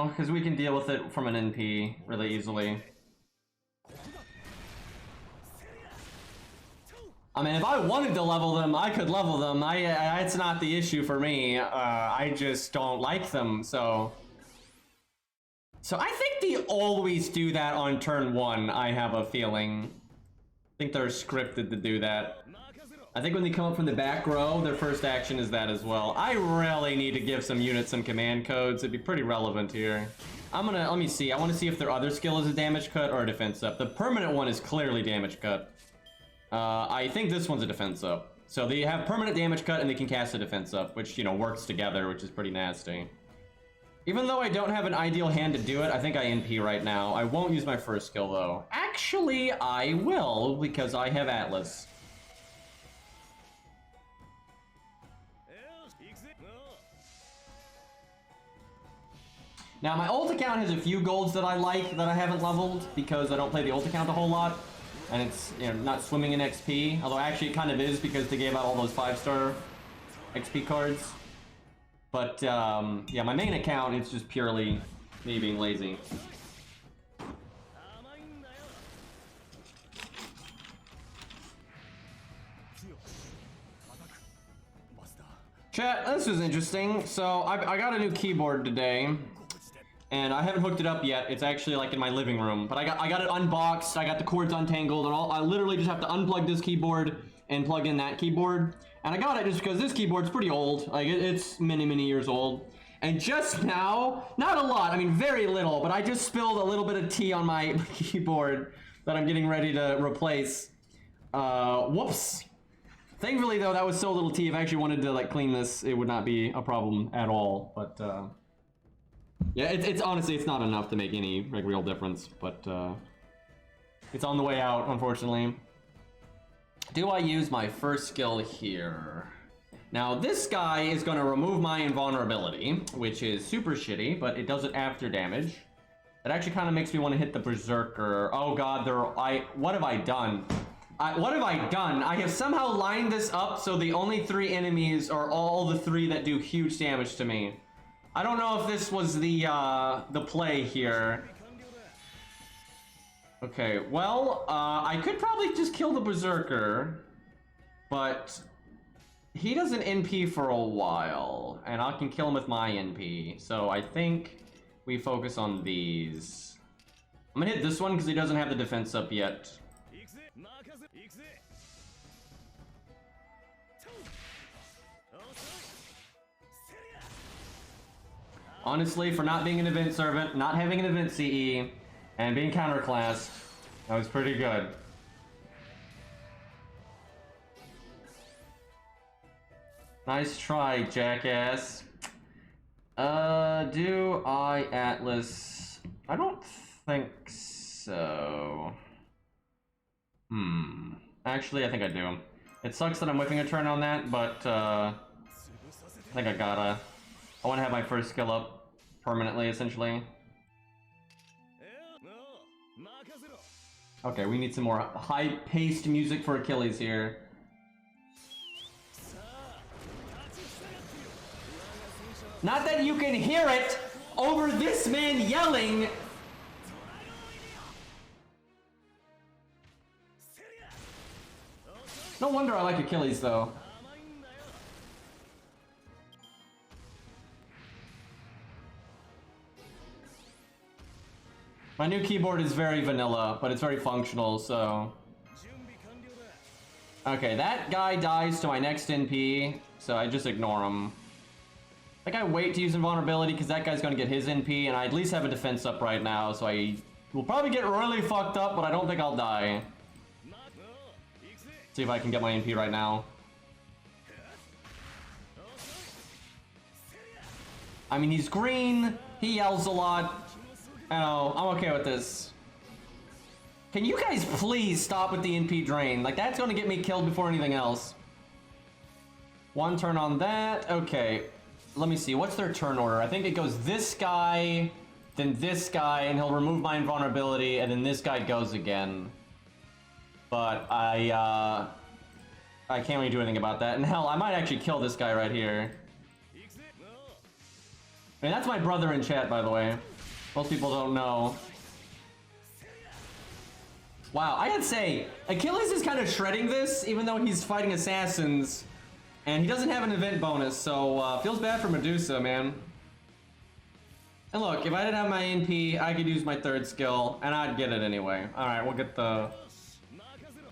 because we can deal with it from an NP really easily. I mean, if I wanted to level them, I could level them. It's not the issue for me. I just don't like them, so... So I think they always do that on turn 1, I have a feeling. I think they're scripted to do that. I think when they come up from the back row, their first action is that as well. I really need to give some units some command codes. It'd be pretty relevant here. Let me see. I want to see if their other skill is a damage cut or a defense up. The permanent one is clearly damage cut. I think this one's a defense up. So they have permanent damage cut and they can cast a defense up, which, you know, works together, which is pretty nasty. Even though I don't have an ideal hand to do it, I think I NP right now. I won't use my first skill though. Actually, I will, because I have Atlas. Now, my ult account has a few golds that I like that I haven't leveled because I don't play the ult account a whole lot. And it's, you know, not swimming in XP. Although actually it kind of is because they gave out all those 5-star XP cards. But, yeah, my main account, it's just purely me being lazy. Chat, this is interesting. So, I got a new keyboard today. And I haven't hooked it up yet. It's actually like in my living room. But I got it unboxed, I got the cords untangled, and all. I literally just have to unplug this keyboard and plug in that keyboard. And I got it just because this keyboard's pretty old. Like, it's many, many years old. And just now, not a lot, I mean very little, but I just spilled a little bit of tea on my keyboard that I'm getting ready to replace. Whoops. Thankfully, though, that was so little tea. If I actually wanted to like clean this, it would not be a problem at all. But yeah, it's honestly, it's not enough to make any like real difference. But it's on the way out, unfortunately. Do I use my first skill here? Now, this guy is going to remove my invulnerability, which is super shitty, but it does it after damage. That actually kind of makes me want to hit the Berserker. Oh god, what have I done? What have I done? I have somehow lined this up so the only 3 enemies are all the 3 that do huge damage to me. I don't know if this was the play here. Okay, well, I could probably just kill the Berserker, but he doesn't NP for a while, and I can kill him with my NP. So I think we focus on these. I'm gonna hit this one because he doesn't have the defense up yet. Honestly, for not being an event servant, not having an event CE, and being counterclassed, that was pretty good. Nice try, jackass. Do I Atlas? I don't think so. Actually, I think I do. It sucks that I'm whipping a turn on that, but I think I gotta. I want to have my first skill up permanently, essentially. Okay, we need some more high-paced music for Achilles here. Not that you can hear it over this man yelling. No wonder I like Achilles, though. My new keyboard is very vanilla, but it's very functional, so... Okay, that guy dies to my next NP, so I just ignore him. I think I wait to use invulnerability because that guy's gonna get his NP, and I at least have a defense up right now, so I will probably get really fucked up, but I don't think I'll die. See if I can get my NP right now. I mean, he's green, he yells a lot. I know, I'm okay with this. Can you guys please stop with the NP drain? Like, that's gonna get me killed before anything else. One turn on that, okay. Let me see, what's their turn order? I think it goes this guy, then this guy, and he'll remove my invulnerability, and then this guy goes again. But I can't really do anything about that. And hell, I might actually kill this guy right here. I mean, that's my brother in chat, by the way. Most people don't know. Wow, I gotta say, Achilles is kind of shredding this, even though he's fighting assassins. And he doesn't have an event bonus, so feels bad for Medusa, man. And look, if I didn't have my NP, I could use my third skill, and I'd get it anyway. Alright, we'll get the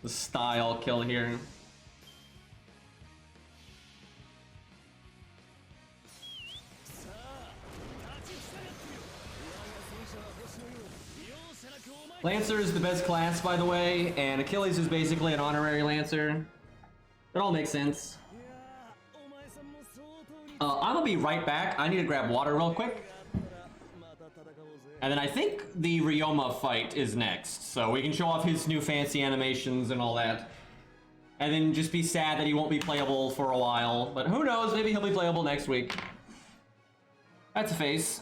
style kill here. Lancer is the best class, by the way, and Achilles is basically an honorary Lancer. It all makes sense. I'm gonna be right back. I need to grab water real quick. And then I think the Ryoma fight is next, so we can show off his new fancy animations and all that. And then just be sad that he won't be playable for a while, but who knows, maybe he'll be playable next week. That's a face.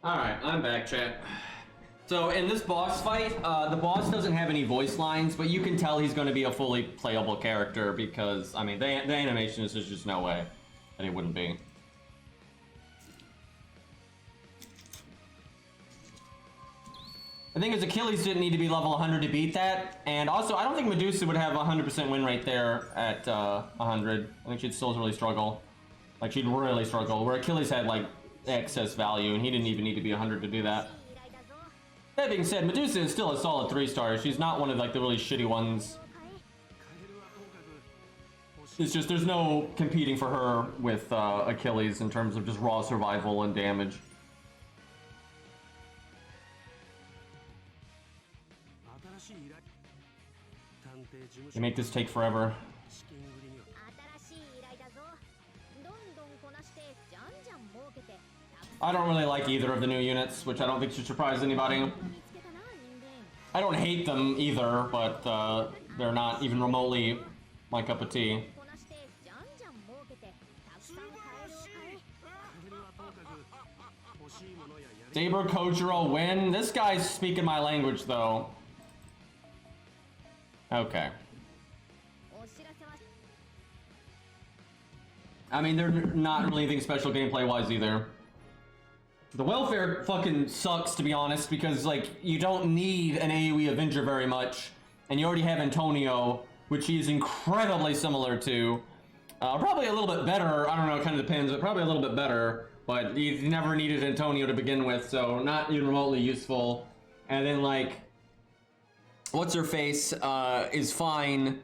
Alright, I'm back, chat. So in this boss fight, the boss doesn't have any voice lines, but you can tell he's going to be a fully playable character because, I mean, the animation is just no way that he wouldn't be. The thing is, Achilles didn't need to be level 100 to beat that, and also, I don't think Medusa would have a 100% win rate there at 100. I think she'd still really struggle. Like, she'd really struggle, where Achilles had, like, excess value, and he didn't even need to be 100 to do that. That being said, Medusa is still a solid 3-star. She's not one of like the really shitty ones. It's just there's no competing for her with Achilles in terms of just raw survival and damage. They make this take forever. I don't really like either of the new units, which I don't think should surprise anybody. I don't hate them either, but they're not even remotely my cup of tea. Saber Kojiro win? This guy's speaking my language, though. Okay. I mean, they're not really anything special gameplay-wise either. The welfare fucking sucks, to be honest, because, like, you don't need an AoE Avenger very much, and you already have Antonio, which he is incredibly similar to. Probably a little bit better, I don't know, it kind of depends, but probably a little bit better, but you never needed Antonio to begin with, so not even remotely useful. And then, like, What's-Her-Face is fine,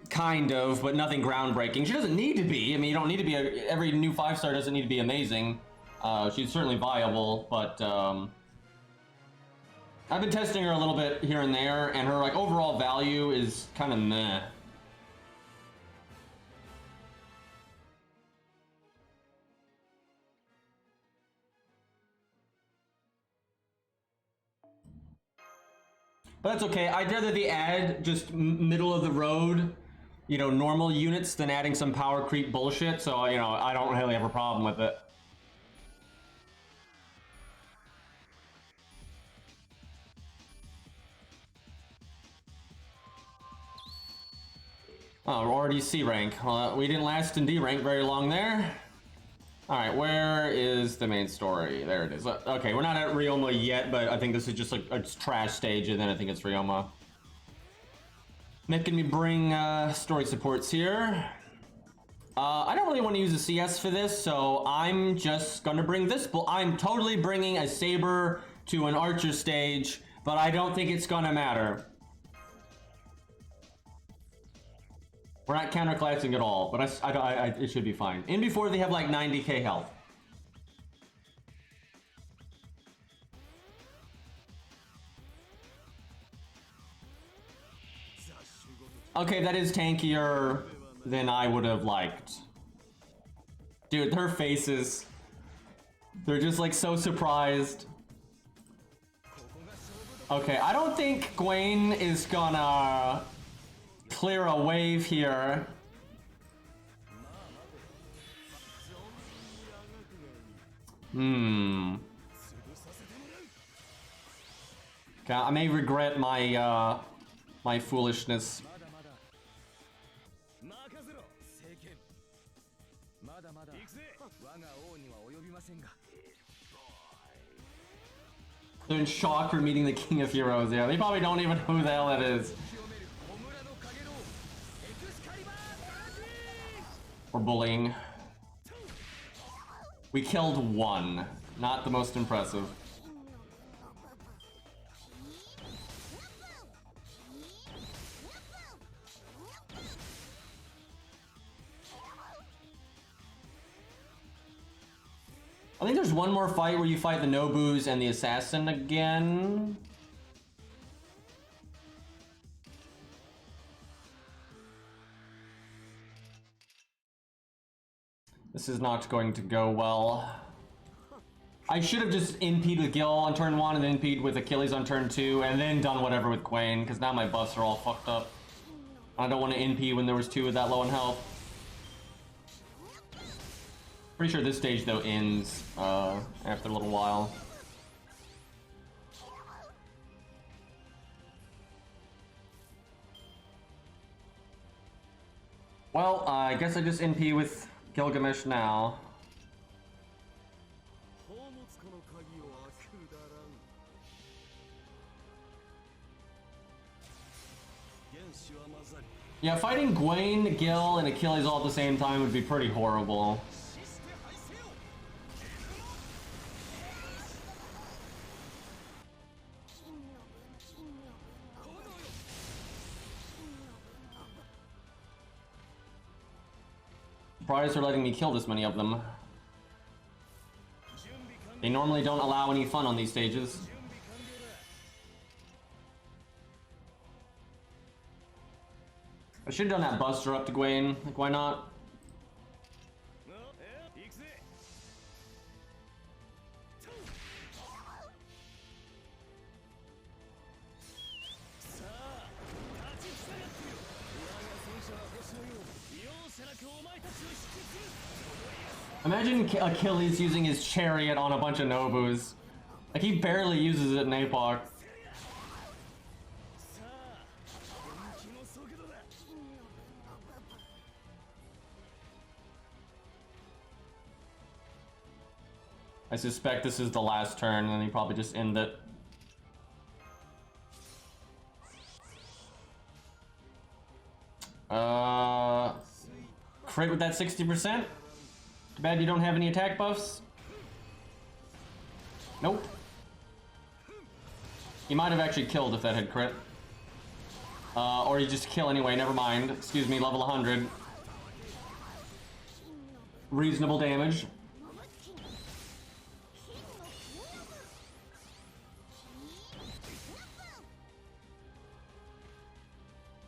kind of, but nothing groundbreaking. She doesn't need to be. I mean, you don't need to be, every new 5-star doesn't need to be amazing. She's certainly viable, but I've been testing her a little bit here and there, and her like overall value is kind of meh. But that's okay. I'd rather they add just middle of the road, you know, normal units than adding some power creep bullshit. So, you know, I don't really have a problem with it. Oh, we're already C rank. We didn't last in D rank very long there. Alright, where is the main story? There it is. Okay, we're not at Ryoma yet, but I think this is just like a trash stage, and then I think it's Ryoma. Making me bring story supports here. I don't really want to use a CS for this, so I'm just gonna bring this. I'm totally bringing a Saber to an Archer stage, but I don't think it's gonna matter. We're not counterclassing at all, but it should be fine. In before they have like 90k health. Okay, that is tankier than I would have liked. Dude, her faces, they're just like so surprised. Okay, I don't think Gwen is gonna clear a wave here. Okay, I may regret my my foolishness. They're in shock for meeting the King of Heroes. Yeah, they probably don't even know who the hell that is. Or bullying. We killed one. Not the most impressive. I think there's one more fight where you fight the Nobus and the assassin again. This is not going to go well. I should have just NP'd with Gil on turn 1 and then NP'd with Achilles on turn 2 and then done whatever with Quain, because now my buffs are all fucked up. I don't want to NP when there was 2 that low in health. Pretty sure this stage though ends after a little while. Well, I guess I just NP with Gilgamesh now. Yeah, fighting Gwen, Gil, and Achilles all at the same time would be pretty horrible. Surprised they're letting me kill this many of them. They normally don't allow any fun on these stages. I should have done that Buster up to Gwen. Like, why not? Imagine Achilles using his chariot on a bunch of Nobus. Like, he barely uses it in APOC. I suspect this is the last turn, and he probably just end it. Crit with that 60%? Too bad you don't have any attack buffs. Nope. He might have actually killed if that had crit. Or you just kill anyway, never mind. Excuse me, level 100. Reasonable damage.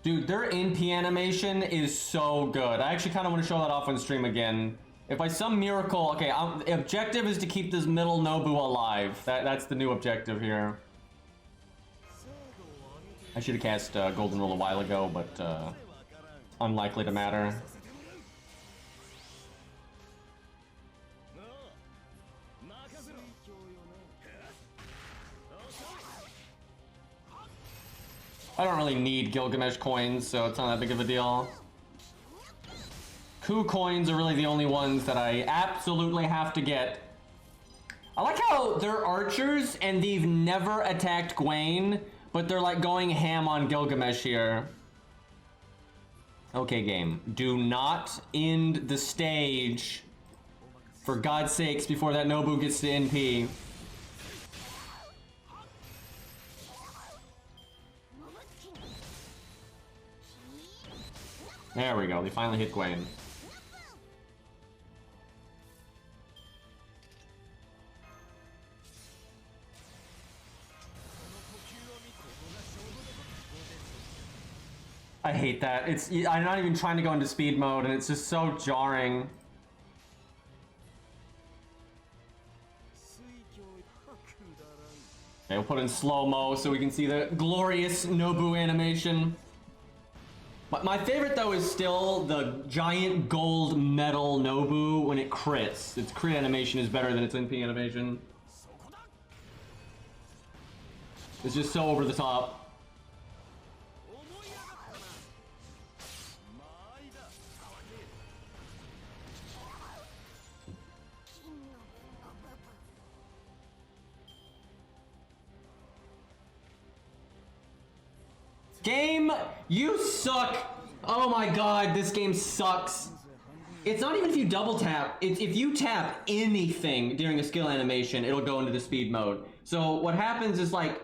Dude, their NP animation is so good. I actually kind of want to show that off on stream again. If by some miracle, okay, the objective is to keep this middle Nobu alive. That's the new objective here. I should have cast Golden Rule a while ago, but unlikely to matter. I don't really need Gilgamesh coins, so it's not that big of a deal. Coup coins are really the only ones that I absolutely have to get. I like how they're archers and they've never attacked Gwen, but they're like going ham on Gilgamesh here. Okay, game. Do not end the stage, for God's sakes, before that Nobu gets to NP. There we go, they finally hit Gwen. I hate that. I'm not even trying to go into speed mode and it's just so jarring. Okay, we'll put in slow-mo so we can see the glorious Nobu animation. But my favorite though is still the giant gold metal Nobu when it crits. Its crit animation is better than its NP animation. It's just so over the top. Game, you suck. Oh my god, this game sucks. It's not even if you double tap. It's if you tap anything during a skill animation, it'll go into the speed mode. So what happens is, like,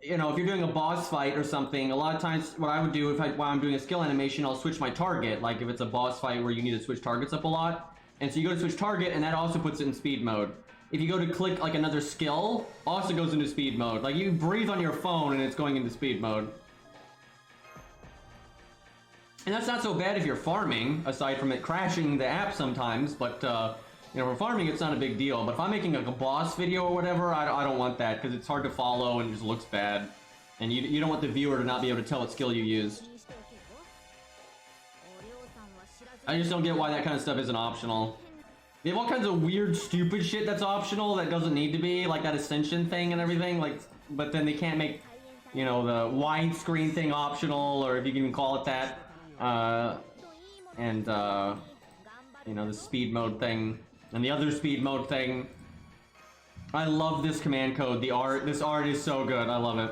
you know, if you're doing a boss fight or something, a lot of times what I would do while I'm doing a skill animation, I'll switch my target. Like if it's a boss fight where you need to switch targets up a lot. And so you go to switch target and that also puts it in speed mode. If you go to click like another skill, also goes into speed mode. Like you breathe on your phone and it's going into speed mode. And that's not so bad if you're farming, aside from it crashing the app sometimes, but you know, for farming it's not a big deal. But if I'm making like a boss video or whatever, I don't want that, because it's hard to follow and it just looks bad. And you don't want the viewer to not be able to tell what skill you used. I just don't get why that kind of stuff isn't optional. They have all kinds of weird, stupid shit that's optional that doesn't need to be, like that ascension thing and everything, like, but then they can't make, you know, the widescreen thing optional, or if you can even call it that. You know, the speed mode thing and the other speed mode thing. I love this command code. This art is so good. I love it.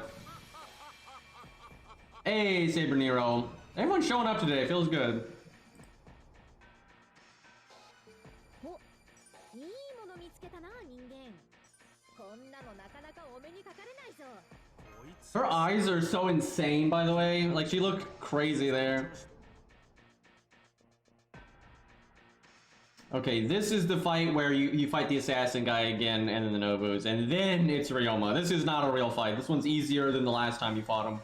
Hey, Saber Nero. Everyone's showing up today. Feels good. Her eyes are so insane, by the way. Like, she looked crazy there. Okay, this is the fight where you fight the assassin guy again and then the Nobus, and then it's Ryoma. This is not a real fight. This one's easier than the last time you fought him.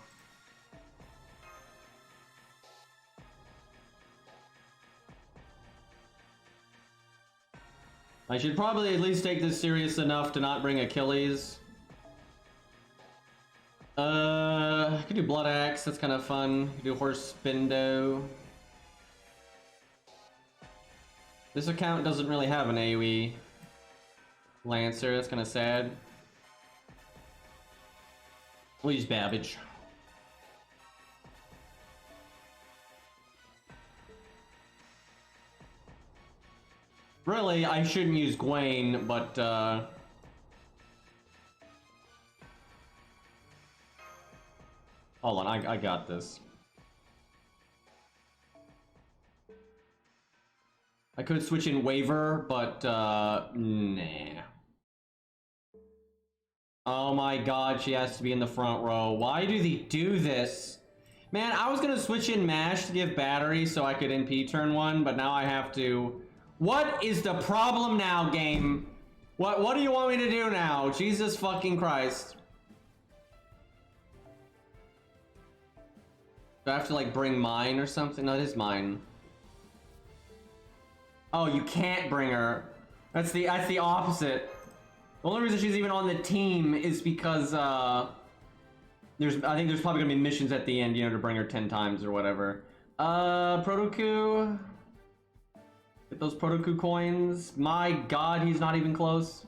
I should probably at least take this serious enough to not bring Achilles. I could do Blood Axe, that's kind of fun. Could do Horse Spindo. This account doesn't really have an AoE Lancer, that's kind of sad. We'll use Babbage. Really, I shouldn't use Gwaine, but hold on, I got this. I could switch in Waver, but nah. Oh my god, she has to be in the front row. Why do they do this? Man, I was gonna switch in Mash to give battery so I could NP turn one, but now I have to. What is the problem now, game? What do you want me to do now? Jesus fucking Christ. Do I have to like bring mine or something? No, it is mine. Oh, you can't bring her. That's the opposite. The only reason she's even on the team is because I think there's probably gonna be missions at the end, you know, to bring her 10 times or whatever. Protoku. Get those Protoku coins. My god, he's not even close.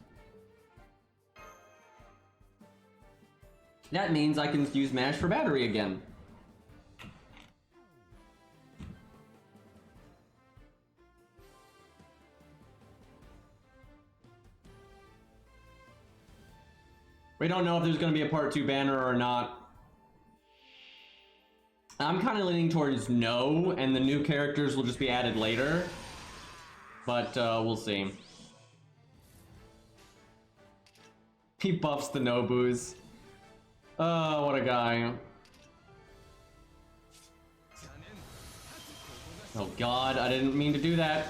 That means I can use Mash for battery again. We don't know if there's going to be a part 2 banner or not. I'm kind of leaning towards no, and the new characters will just be added later. But we'll see. He buffs the Nobus. Oh, what a guy. Oh god, I didn't mean to do that.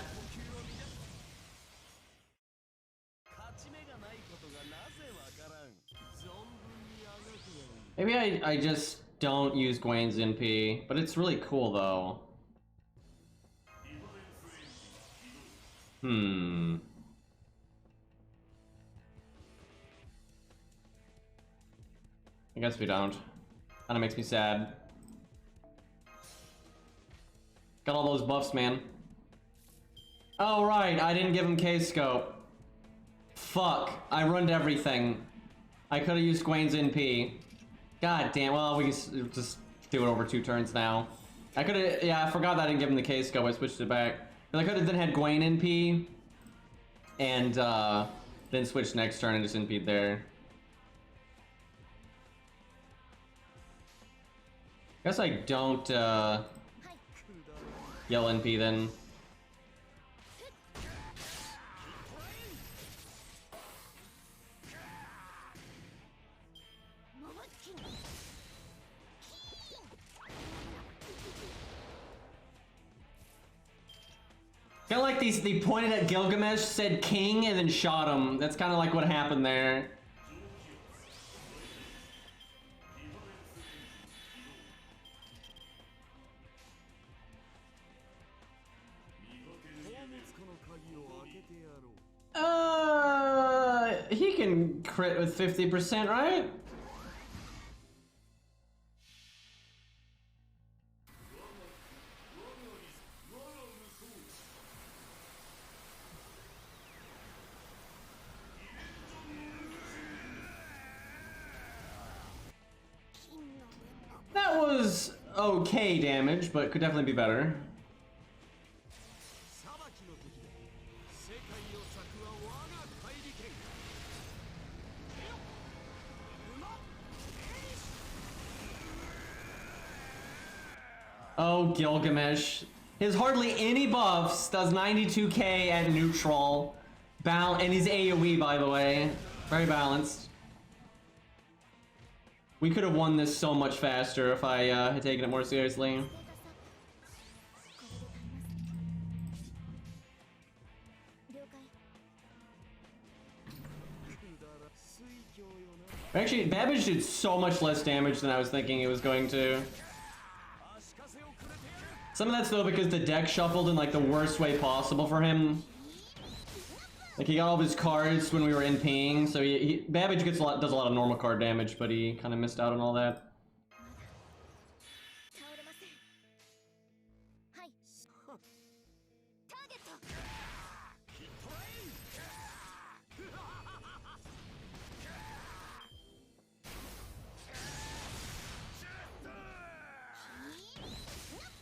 Maybe I just don't use Gwaine's NP, but it's really cool though. I guess we don't. Kinda makes me sad. Got all those buffs, man. Oh right, I didn't give him K-Scope. Fuck, I ruined everything. I could've used Gwaine's NP. God damn, well, we can just do it over 2 turns now. I could've, yeah, I forgot that I didn't give him the K-Scope, I switched it back. But I could've then had Gwaine NP, and then switched next turn and just NP'd there. Guess I don't yell NP then. Kinda like they pointed at Gilgamesh, said king, and then shot him. That's kinda like what happened there. He can crit with 50%, right? That was okay damage, but could definitely be better. Oh, Gilgamesh. His hardly any buffs, does 92k at neutral. And he's AoE, by the way. Very balanced. We could have won this so much faster if I had taken it more seriously. Actually, Babbage did so much less damage than I was thinking it was going to. Some of that's though because the deck shuffled in like the worst way possible for him. Like he got all of his cards when we were NPing, so Babbage does a lot of normal card damage, but he kind of missed out on all that.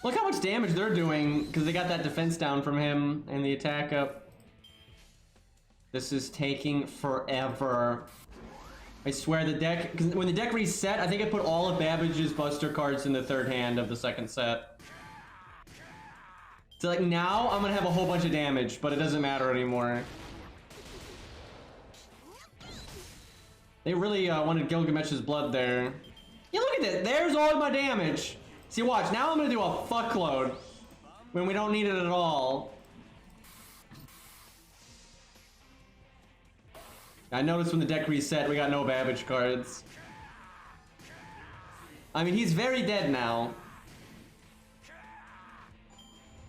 Look how much damage they're doing because they got that defense down from him and the attack up. This is taking forever. I swear the deck, because when the deck reset, I think I put all of Babbage's Buster cards in the third hand of the second set. So like now I'm gonna have a whole bunch of damage, but it doesn't matter anymore. They really wanted Gilgamesh's blood there. Yeah, look at this. There's all of my damage. See, watch. Now I'm gonna do a fuckload when we don't need it at all. I noticed when the deck reset, we got no Babbage cards. I mean, he's very dead now.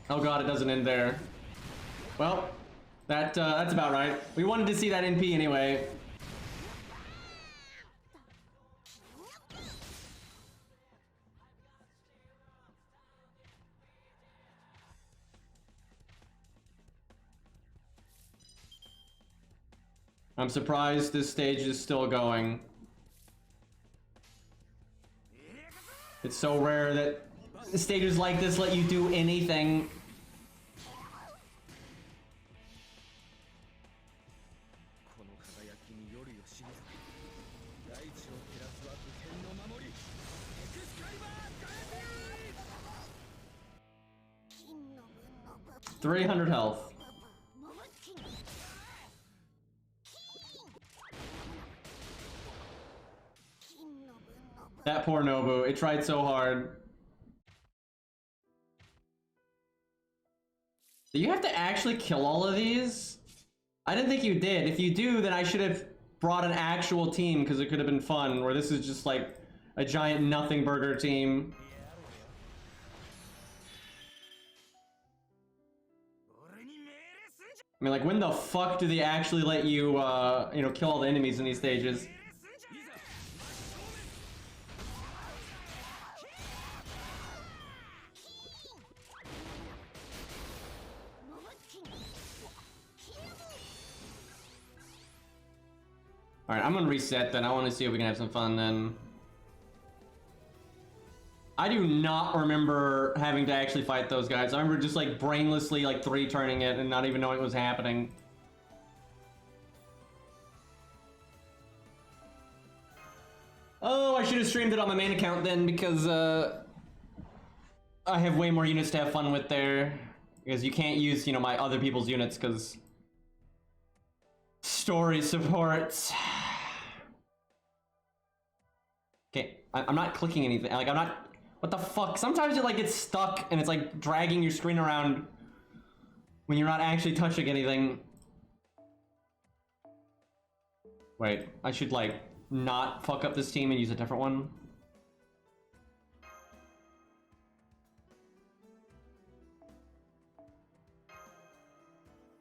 Oh god, it doesn't end there. Well, that's about right. We wanted to see that NP anyway. I'm surprised this stage is still going. It's so rare that stages like this let you do anything. $300 health. That poor Nobu, it tried so hard. Do you have to actually kill all of these? I didn't think you did. If you do, then I should have brought an actual team because it could have been fun, where this is just like a giant nothing burger team. I mean, like, when the fuck do they actually let you, you know, kill all the enemies in these stages? Alright, I'm gonna reset then. I want to see if we can have some fun then. I do not remember having to actually fight those guys. I remember just like brainlessly like 3-turning it and not even knowing what was happening. Oh, I should have streamed it on my main account then because I have way more units to have fun with there. Because you can't use, you know, my other people's units because story supports. Okay, I'm not clicking anything. Like, I'm not... What the fuck? Sometimes it, like, gets stuck and it's, like, dragging your screen around when you're not actually touching anything. Wait, I should, like, not fuck up this team and use a different one.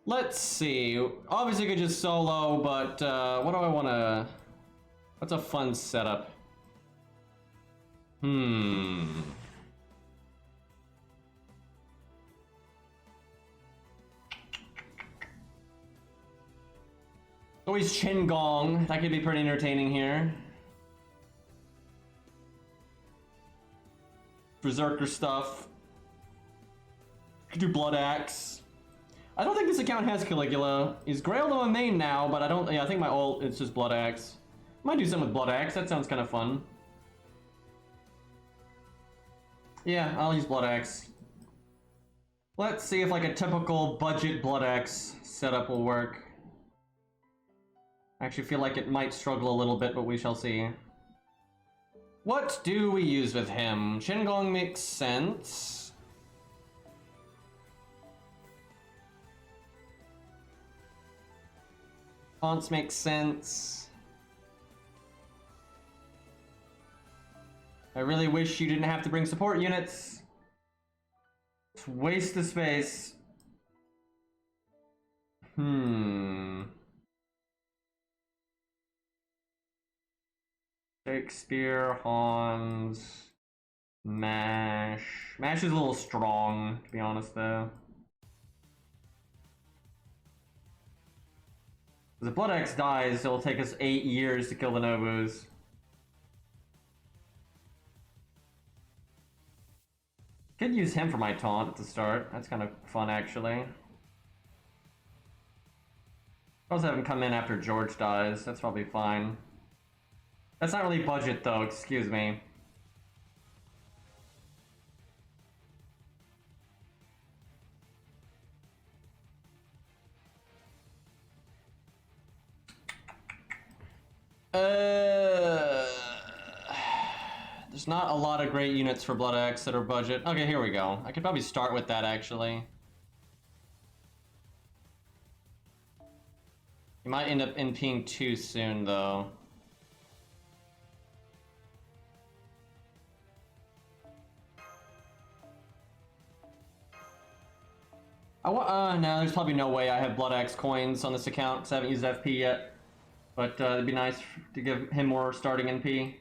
Let's see. Obviously, I could just solo, but what do I want to... What's a fun setup? Always Chin Gong. That could be pretty entertaining here. Berserker stuff. Could do Blood Axe. I don't think this account has Caligula. He's Grailed on my main now, but I don't... Yeah, I think my ult is just Blood Axe. Might do something with Blood Axe. That sounds kind of fun. Yeah, I'll use Blood Axe. Let's see if like a typical budget Blood Axe setup will work. I actually feel like it might struggle a little bit, but we shall see. What do we use with him? Chin Gong makes sense. Taunts makes sense. I really wish you didn't have to bring support units. It's waste of space. Shakespeare, Hans, Mash. Mash is a little strong, to be honest, though. If Blood X dies, it'll take us 8 years to kill the Nobus. Could use him for my taunt at the start. That's kind of fun, actually. Also have him come in after George dies. That's probably fine. That's not really budget, though. Excuse me. There's not a lot of great units for Blood X that are budget. Okay, here we go. I could probably start with that, actually. You might end up NPing too soon, though. No, there's probably no way I have Blood X coins on this account because I haven't used FP yet. But it'd be nice to give him more starting NP.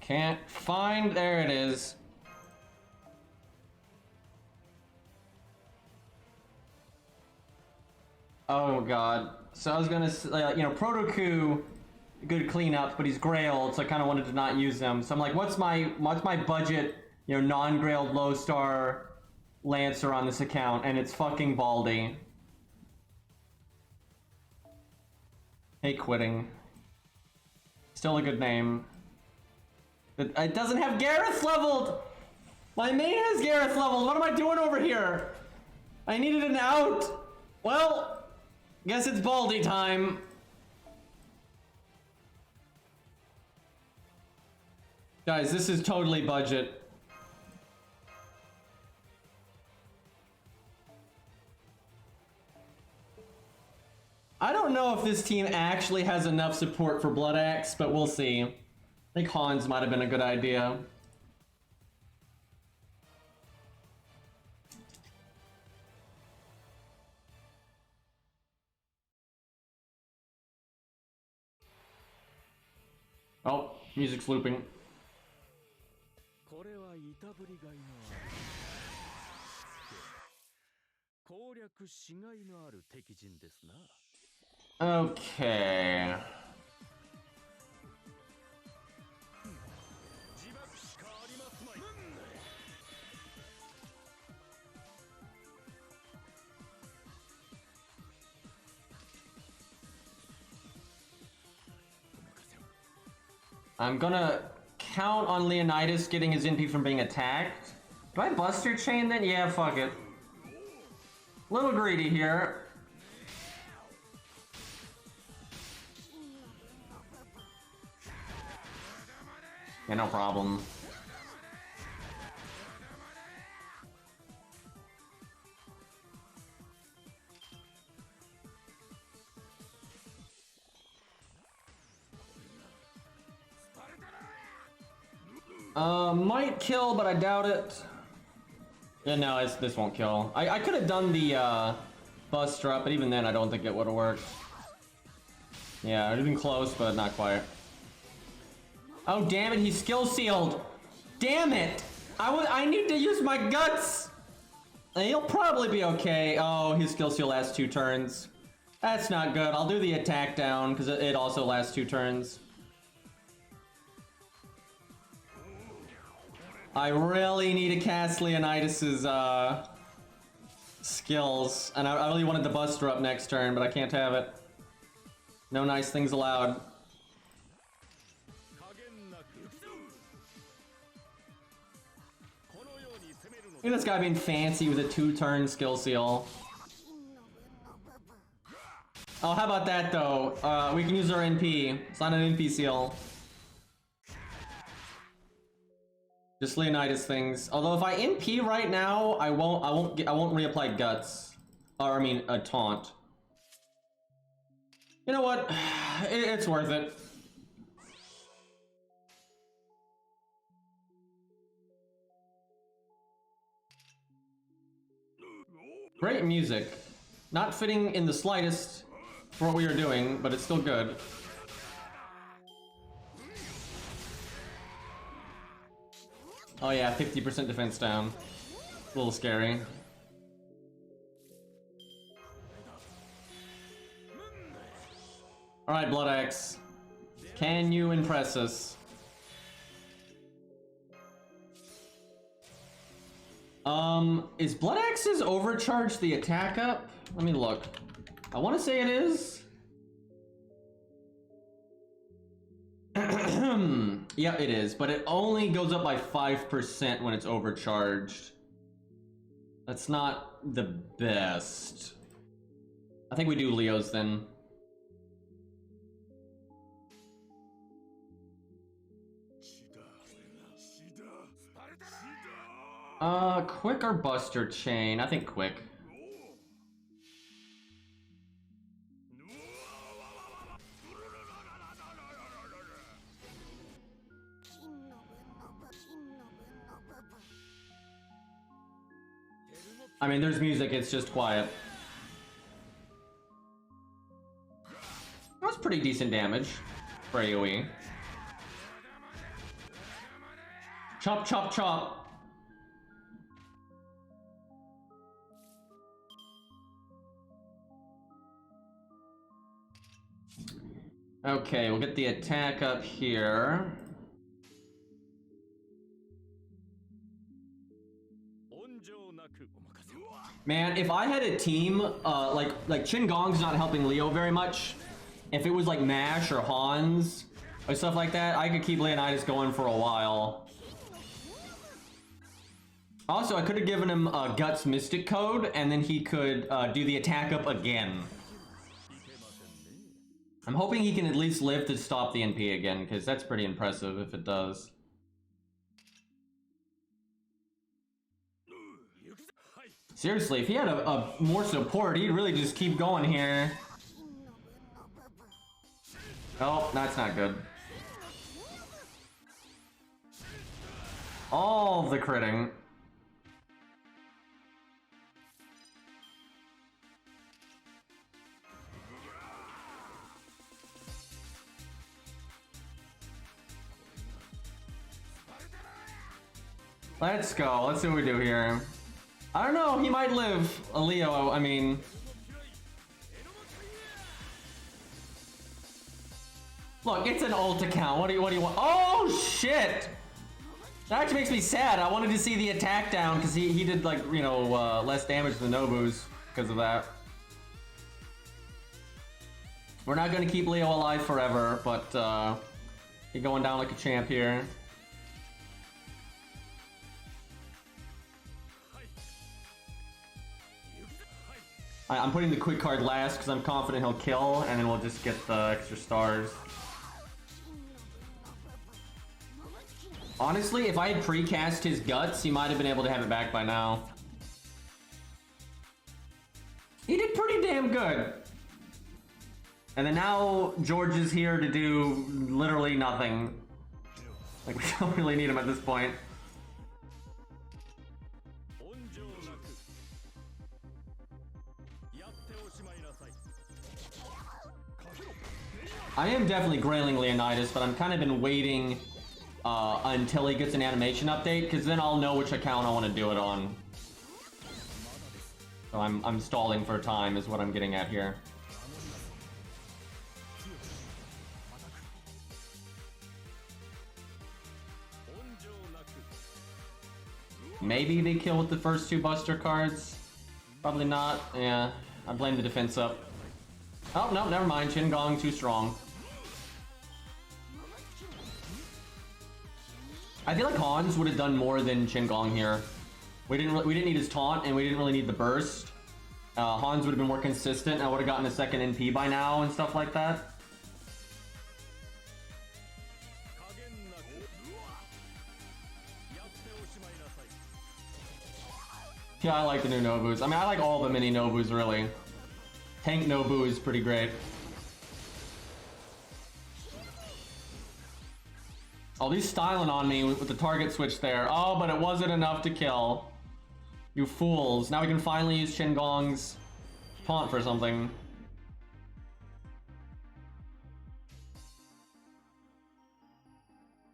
Can't find, there it is. Oh god. So I was gonna say, you know, Proto-Coup, good cleanup, but he's grailed, so I kind of wanted to not use him. So I'm like, what's my budget, you know, non-grailed low star Lancer on this account? And it's fucking Baldy. Hey, quitting. Still a good name. It doesn't have Gareth leveled! My main has Gareth leveled! What am I doing over here? I needed an out! Well, guess it's Baldy time. Guys, this is totally budget. I don't know if this team actually has enough support for Blood Axe, but we'll see. I think Hans might have been a good idea. Oh, music's looping. Okay. I'm gonna count on Leonidas getting his NP from being attacked. Do I Buster Chain then? Yeah, fuck it. Little greedy here. Yeah, no problem. Might kill, but I doubt it. Yeah, no, this won't kill. I could have done the Buster up, but even then I don't think it would have worked. Yeah, it would have been close, but not quite. Oh, damn it, he's skill sealed. Damn it! I need to use my guts! He'll probably be okay. Oh, his skill seal lasts 2 turns. That's not good. I'll do the attack down, because it also lasts 2 turns. I really need to cast Leonidas's skills, and I really wanted the Buster up next turn, but I can't have it. No nice things allowed. Look at this guy being fancy with a 2-turn skill seal. Oh, how about that though? We can use our NP. It's not an NP seal. Just Leonidas things. Although if I NP right now, I won't reapply guts. Or I mean a taunt. You know what? It's worth it. Great music. Not fitting in the slightest for what we are doing, but it's still good. Oh yeah, 50% defense down. A little scary. Alright, Blood Axe. Can you impress us? Is Blood Axe's overcharge the attack up? Let me look. I want to say it is. Yeah, it is, but it only goes up by 5% when it's overcharged. That's not the best. I think we do Leo's then. Quick or Buster Chain? I think quick. I mean, there's music, it's just quiet. That was pretty decent damage for AoE. Chop, chop, chop. Okay, we'll get the attack up here. Man, if I had a team, like Qingong's not helping Leo very much. If it was like Mash or Hans or stuff like that, I could keep Leonidas going for a while. Also, I could have given him Guts Mystic Code, and then he could do the attack up again. I'm hoping he can at least live to stop the NP again, because that's pretty impressive if it does. Seriously, if he had a more support, he'd really just keep going here. Oh, that's not good. All the critting. Let's go. Let's see what we do here. I don't know. He might live. A Leo, I mean. Look, it's an ult account. What do you want? Oh, shit! That actually makes me sad. I wanted to see the attack down because he did, like, you know, less damage than Nobu's because of that. We're not going to keep Leo alive forever, but he's going down like a champ here. I'm putting the quick card last because I'm confident he'll kill, and then we'll just get the extra stars. Honestly, if I had precast his guts, he might have been able to have it back by now. He did pretty damn good. And then now George is here to do literally nothing. Like, we don't really need him at this point. I am definitely grailing Leonidas, but I'm kind of been waiting until he gets an animation update, because then I'll know which account I want to do it on. So I'm stalling for time is what I'm getting at here. Maybe they kill with the first two Buster cards. Probably not. Yeah, I blame the defense up. Oh, no, never mind. Qingong too strong. I feel like Hans would have done more than Qingong here. We didn't need his taunt, and we didn't really need the burst. Hans would have been more consistent, and I would have gotten a second NP by now and stuff like that. Yeah, I like the new Nobus. I mean, I like all the mini Nobus, really. Tank Nobu is pretty great. Oh, he's styling on me with the target switch there. Oh, but it wasn't enough to kill. You fools. Now we can finally use Qingong's taunt for something.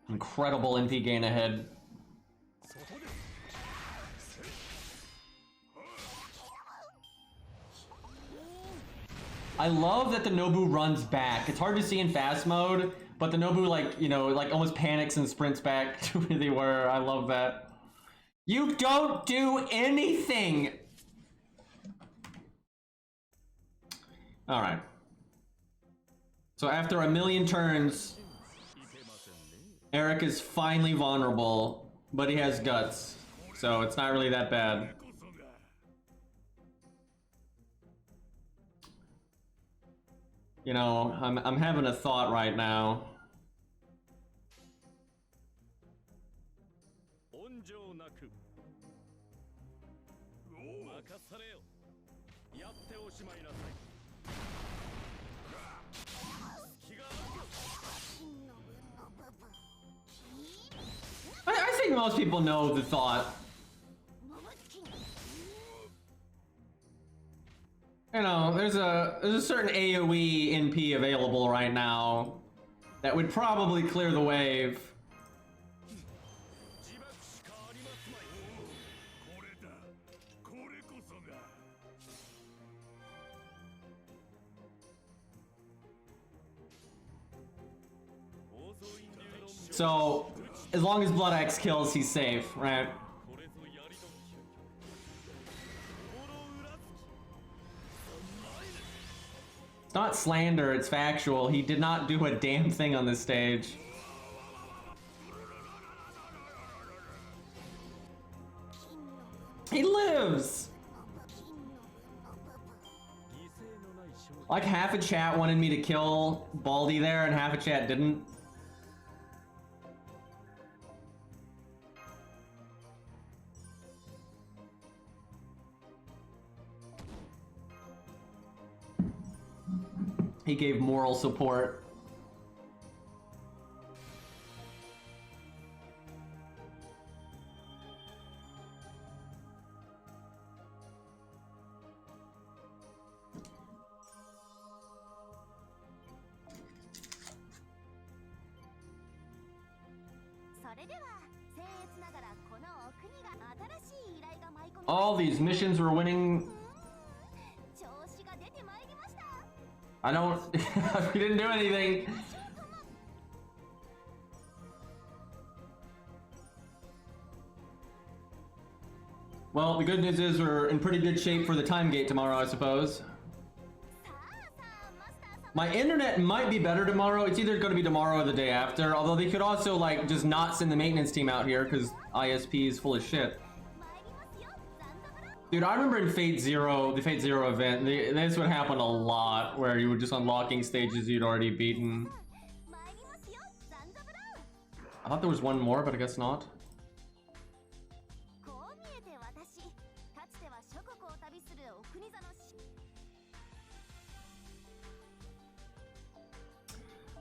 Incredible NP gain ahead. I love that the Nobu runs back. It's hard to see in fast mode, but the Nobu, like, you know, like almost panics and sprints back to where they were. I love that. You don't do anything! Alright. So after a million turns, Eric is finally vulnerable, but he has guts. So it's not really that bad. You know, I'm having a thought right now. I think most people know the thought. You know, there's a certain AoE NP available right now that would probably clear the wave. So, as long as Blood Axe kills, he's safe, right? It's not slander, it's factual. He did not do a damn thing on this stage. He lives! Like half a chat wanted me to kill Baldy there and half a chat didn't. He gave moral support. All these missions we're winning. I don't. We didn't do anything. Well, the good news is we're in pretty good shape for the time gate tomorrow, I suppose. My internet might be better tomorrow. It's either going to be tomorrow or the day after. Although they could also like just not send the maintenance team out here because ISP is full of shit. Dude, I remember in Fate Zero, the Fate Zero event, this would happen a lot, where you were just unlocking stages you'd already beaten. I thought there was one more, but I guess not.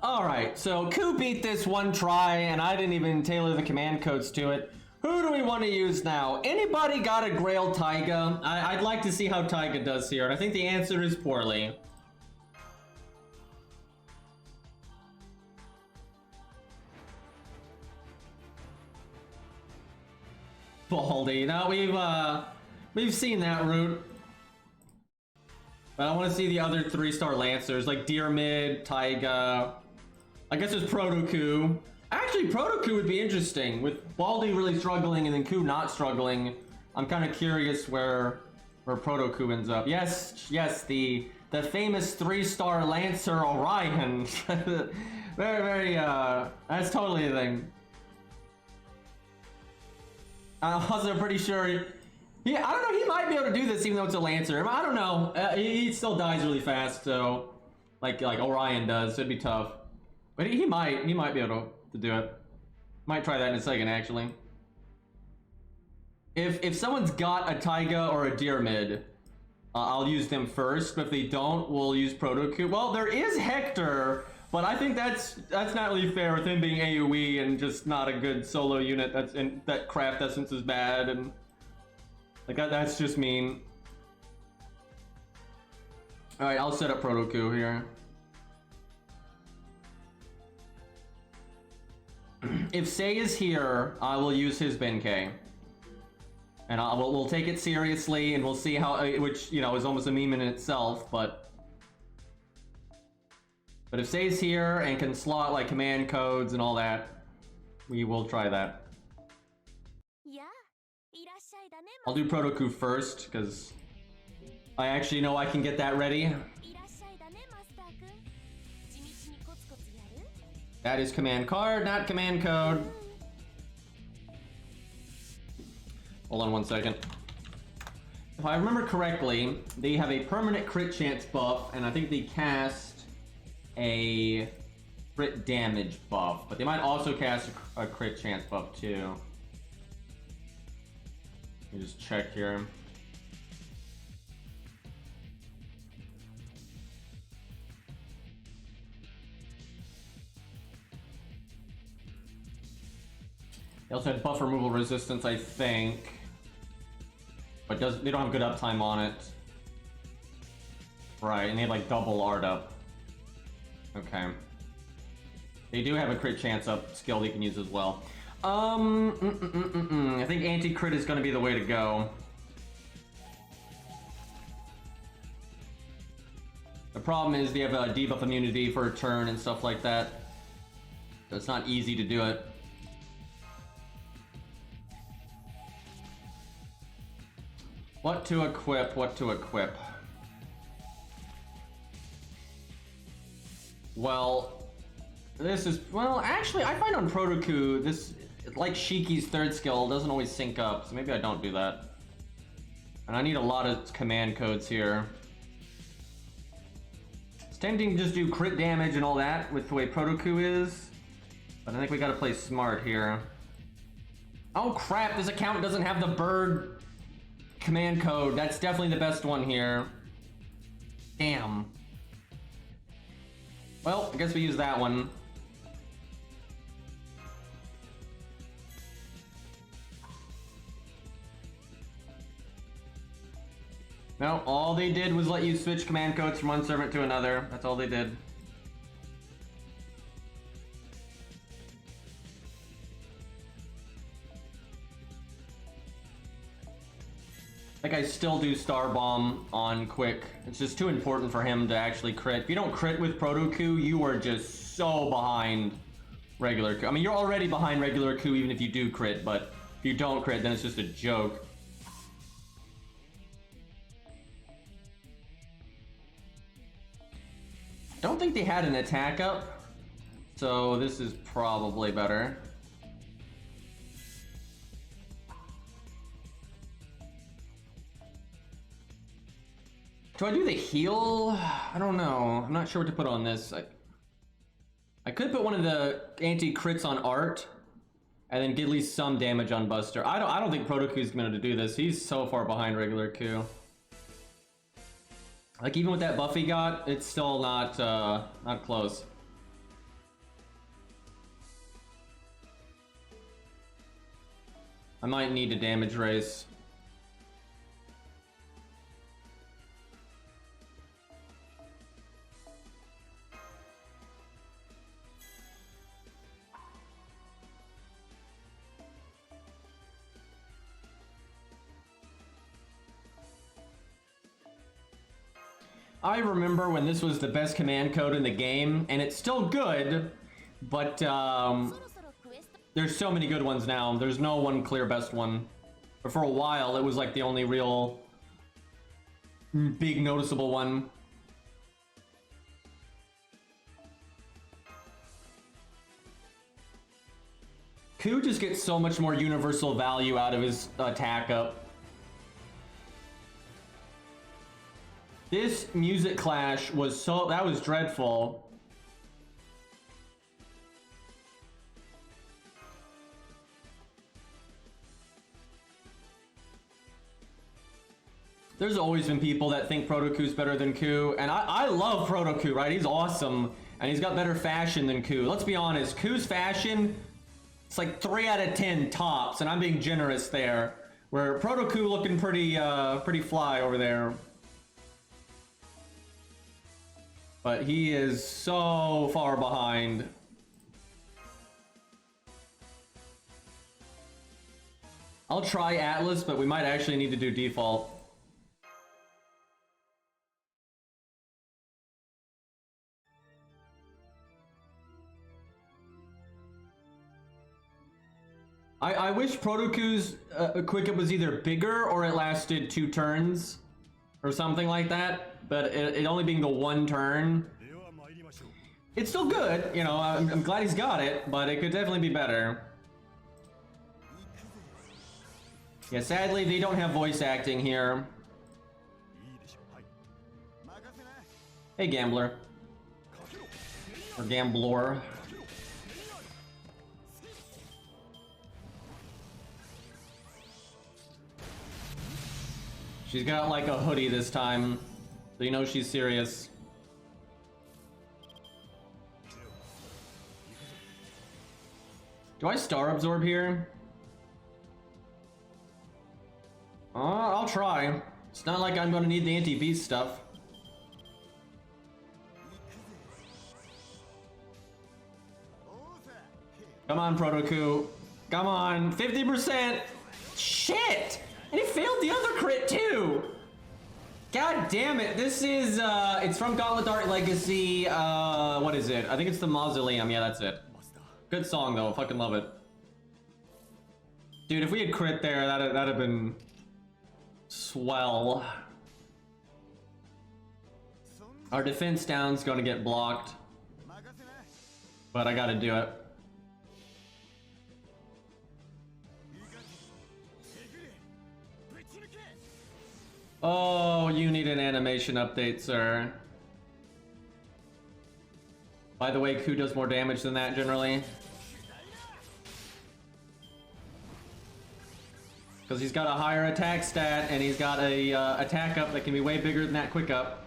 Alright, so Ku beat this one try, and I didn't even tailor the command codes to it. Who do we want to use now? Anybody got a Grail Taiga? I'd like to see how Taiga does here, and I think the answer is poorly. Baldy. Now we've seen that route. But I want to see the other 3-star Lancers, like Deermid, Taiga. I guess there's Proto-Ku. Actually, Proto-Ku would be interesting, with Baldy really struggling and then Ku not struggling. I'm kind of curious where Proto-Ku ends up. Yes, the famous 3-star Lancer Orion. very, that's totally a thing. I'm also pretty sure Yeah, I don't know. He might be able to do this even though it's a Lancer. I don't know. He still dies really fast, so like Orion does. So it'd be tough. But he might be able to do it. Might try that in a second, actually. If someone's got a Taiga or a Dyrmid, I'll use them first. But if they don't, we'll use Protoku. Well, there is Hector, but I think that's not really fair with him being AoE and just not a good solo unit. That craft essence is bad and like that's just mean. All right, I'll set up Protoku here. If Sei is here, I will use his Benkei. And we'll take it seriously, and we'll see how, which, you know, is almost a meme in itself, but if Sei's here and can slot, like, command codes and all that, we will try that. I'll do Protoku first, because I actually know I can get that ready. That is command card, not command code. Hold on one second. If I remember correctly, they have a permanent crit chance buff, and I think they cast a crit damage buff, but they might also cast a crit chance buff too. Let me just check here. They also had buff removal resistance, I think. But they don't have good uptime on it. Right, and they have like double art up. Okay. They do have a crit chance up skill they can use as well. I think anti-crit is going to be the way to go. The problem is they have a debuff immunity for a turn and stuff like that. So it's not easy to do it. What to equip, what to equip. Well, this is, well, actually, I find on Protoku, this, like Shiki's third skill, doesn't always sync up, so maybe I don't do that. And I need a lot of command codes here. It's tempting to just do crit damage and all that with the way Protoku is, but I think we gotta play smart here. Oh crap, this account doesn't have the bird command code. That's definitely the best one here. Damn. Well, I guess we use that one. No, all they did was let you switch command codes from one servant to another. That's all they did. Like, I still do Star Bomb on Quick. It's just too important for him to actually crit. If you don't crit with Protoku, you are just so behind regular Ku. I mean, you're already behind regular Ku even if you do crit, but if you don't crit, then it's just a joke. Don't think they had an attack up, so this is probably better. Do I do the heal? I don't know. I'm not sure what to put on this. I could put one of the anti-crits on Art, and then get at least some damage on Buster. I don't think Protoku's going to do this. He's so far behind regular Ku. Like, even with that buff he got, it's still not close. I might need a damage race. I remember when this was the best command code in the game, and it's still good, but there's so many good ones now. There's no one clear best one. But for a while, it was like the only real big noticeable one. Ku just gets so much more universal value out of his attack up. This music clash was that was dreadful. There's always been people that think Protoku's better than Ku, and I love Protoku, right? He's awesome, and he's got better fashion than Ku. Let's be honest, Ku's fashion, it's like 3 out of 10 tops, and I'm being generous there. Where Protoku looking pretty fly over there. But he is so far behind. I'll try Atlas, but we might actually need to do default. I wish Protoku's quick up was either bigger or it lasted 2 turns or something like that, but it only being the 1 turn. It's still good, you know, I'm glad he's got it, but it could definitely be better. Yeah, sadly they don't have voice acting here. Hey, Gambler. Or Gambler. She's got like a hoodie this time, so you know she's serious. Do I Star Absorb here? I'll try. It's not like I'm gonna need the anti-beast stuff. Come on, Protoku. Come on, 50%! Shit! And he failed the other crit too! God damn it, this is, it's from Gauntlet Dark Legacy, what is it? I think it's the Mausoleum, yeah, that's it. Good song though, fucking love it. Dude, if we had crit there, that'd have been swell. Our defense down's gonna get blocked, but I gotta do it. Oh, you need an animation update, sir. By the way, Ku does more damage than that generally. Because he's got a higher attack stat, and he's got a attack up that can be way bigger than that quick up.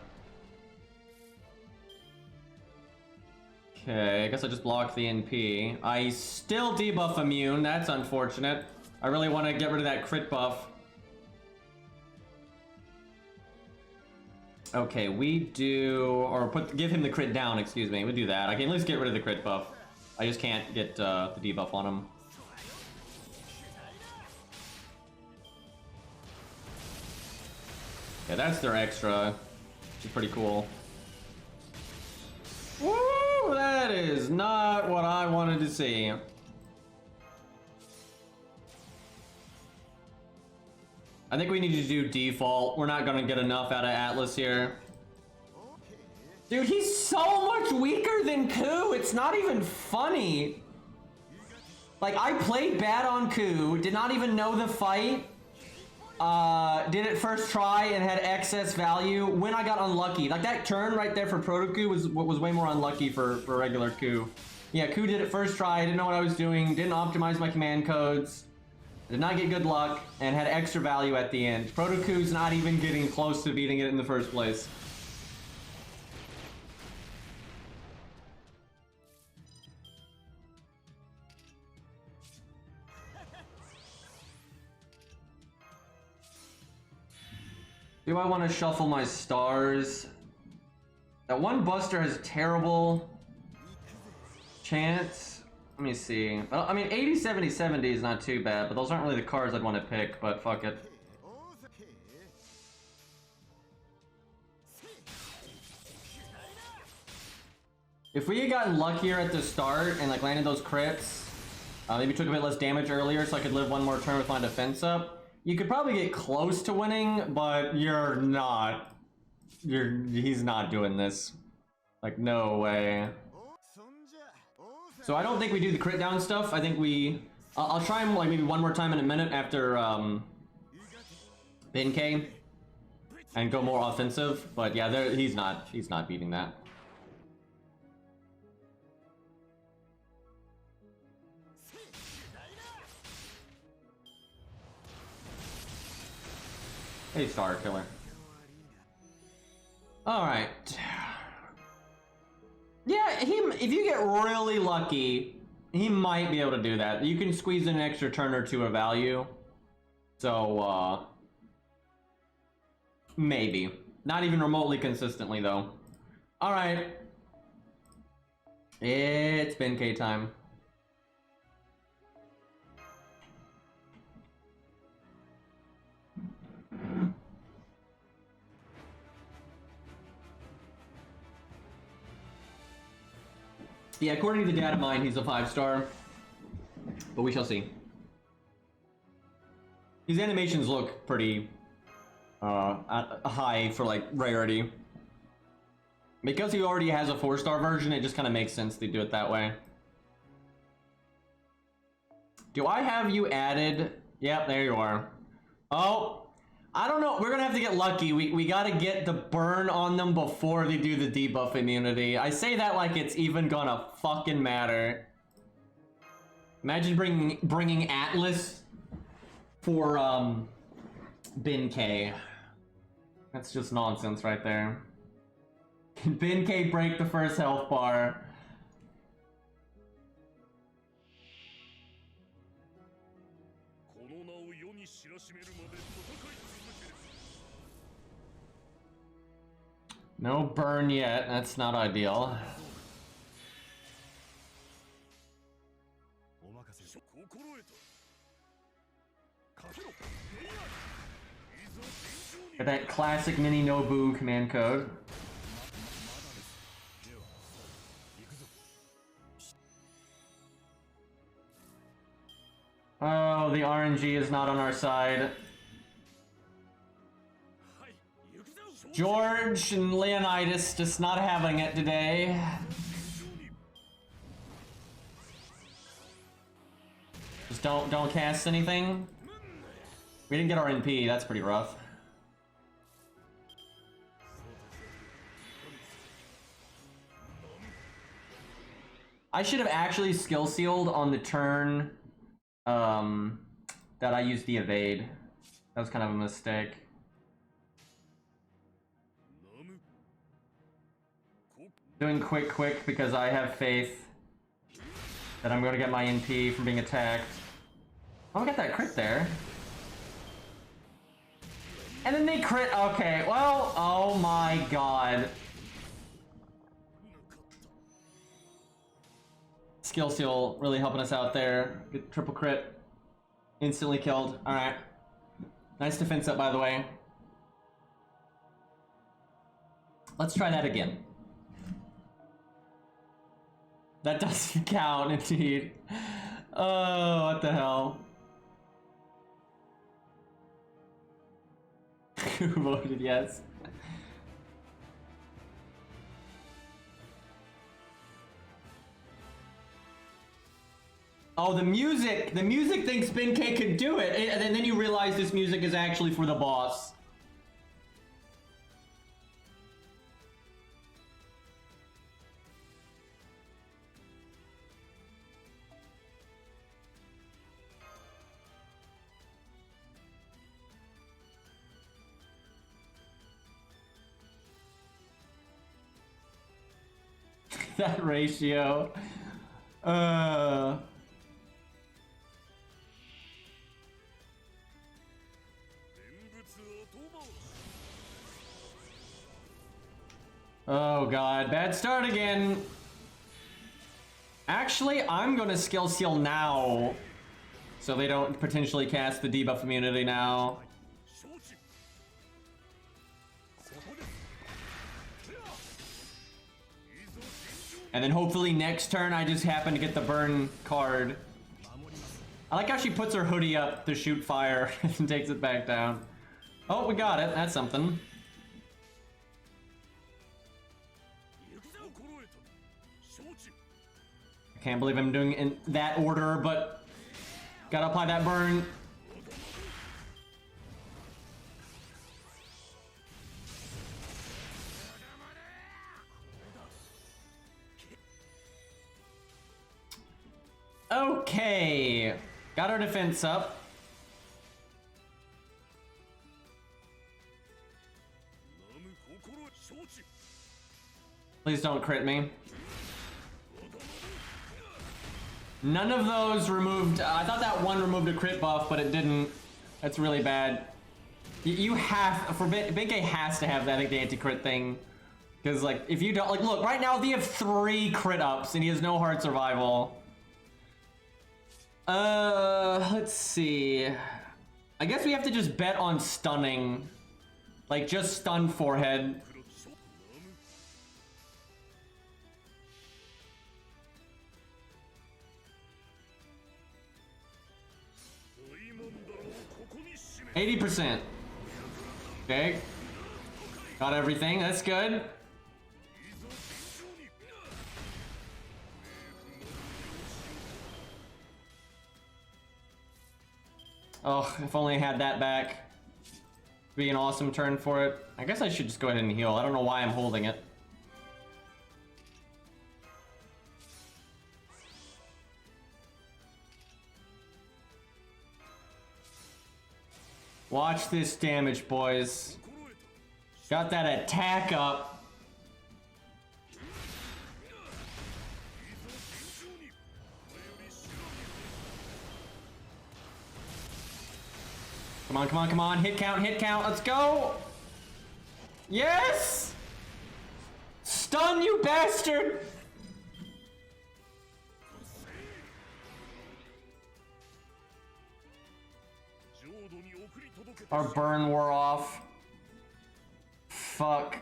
Okay, I guess I just blocked the NP. I still debuff immune, that's unfortunate. I really want to get rid of that crit buff. Okay, we do, or give him the crit down, excuse me. We do that. I can at least get rid of the crit buff. I just can't get the debuff on him. Yeah, that's their extra, which is pretty cool. Woo! That is not what I wanted to see. I think we need to do default. We're not gonna get enough out of Atlas here. Dude, he's so much weaker than Ku. It's not even funny. Like, I played bad on Ku, did not even know the fight. Did it first try and had excess value when I got unlucky. Like, that turn right there for Protoku was way more unlucky for regular Ku. Yeah, Ku did it first try, didn't know what I was doing, didn't optimize my command codes. Did not get good luck, and had extra value at the end. Protoku's not even getting close to beating it in the first place. Do I want to shuffle my stars? That one Buster has terrible chance. Let me see. Well, I mean, 80, 70, 70 is not too bad, but those aren't really the cards I'd want to pick, but fuck it. If we had gotten luckier at the start and like landed those crits, maybe took a bit less damage earlier so I could live one more turn with my defense up, you could probably get close to winning, but you're not. He's not doing this. Like, no way. So I don't think we do the crit down stuff. I think I'll try him like maybe one more time in a minute after Benkei. and go more offensive. But yeah, he's not beating that. Hey, Star Killer. All right. Yeah, if you get really lucky, he might be able to do that. You can squeeze in an extra turn or two of value. So, maybe. Not even remotely consistently, though. All right. It's been K time. Yeah, according to the data mine, he's a 5-star. But we shall see. These animations look pretty high for like rarity. Because he already has a 4-star version, it just kind of makes sense to do it that way. Do I have you added? Yep, there you are. Oh, I don't know. We're gonna have to get lucky. We gotta get the burn on them before they do the debuff immunity. I say that like it's even gonna fucking matter. Imagine bringing Atlas for Bin K. That's just nonsense right there. Can Bin K break the first health bar? No burn yet, that's not ideal. Get that classic mini Nobu command code. Oh, the RNG is not on our side. George and Leonidas just not having it today. Just don't cast anything. We didn't get our NP, that's pretty rough. I should have actually skill sealed on the turn that I used the evade. That was kind of a mistake. Doing quick because I have faith that I'm going to get my NP from being attacked. Oh, I got that crit there. And then they crit. Okay, well, oh my god. Skill seal really helping us out there. Good triple crit. Instantly killed. Alright. Nice defense up, by the way. Let's try that again. That doesn't count, indeed. Oh, what the hell? Who voted yes? Oh, the music thinks Ben K could do it, and then you realize this music is actually for the boss. That ratio. Oh god, bad start again. Actually, I'm gonna skill seal now, so they don't potentially cast the debuff immunity now. And then hopefully next turn I just happen to get the burn card. I like how she puts her hoodie up to shoot fire and takes it back down. Oh, we got it. That's something. I can't believe I'm doing it in that order, but gotta apply that burn. Okay. Got our defense up. Please don't crit me. None of those removed. I thought that one removed a crit buff, but it didn't. That's really bad. You have, for Big A has to have that, I think, the anti-crit thing. Because, like, if you don't, like, look, right now, they have 3 crit ups, and he has no hard survival. Let's see. I guess we have to just bet on stunning. Like, just stun forehead. %. Okay. Got everything. That's good. Oh, if only I had that back. Be an awesome turn for it. I guess I should just go ahead and heal. I don't know why I'm holding it. Watch this damage, boys. Got that attack up. Come on, come on, come on. Hit count, hit count. Let's go. Yes! Stun, you bastard! Our burn wore off. Fuck.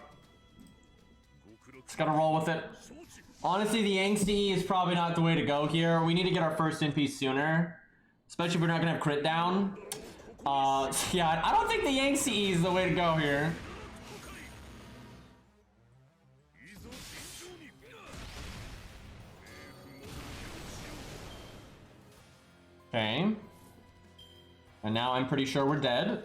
Just gotta roll with it. Honestly, the Angsty E is probably not the way to go here. We need to get our first NP sooner. Especially if we're not gonna have crit down. Yeah, I don't think the Angsty E is the way to go here. Okay. And now I'm pretty sure we're dead.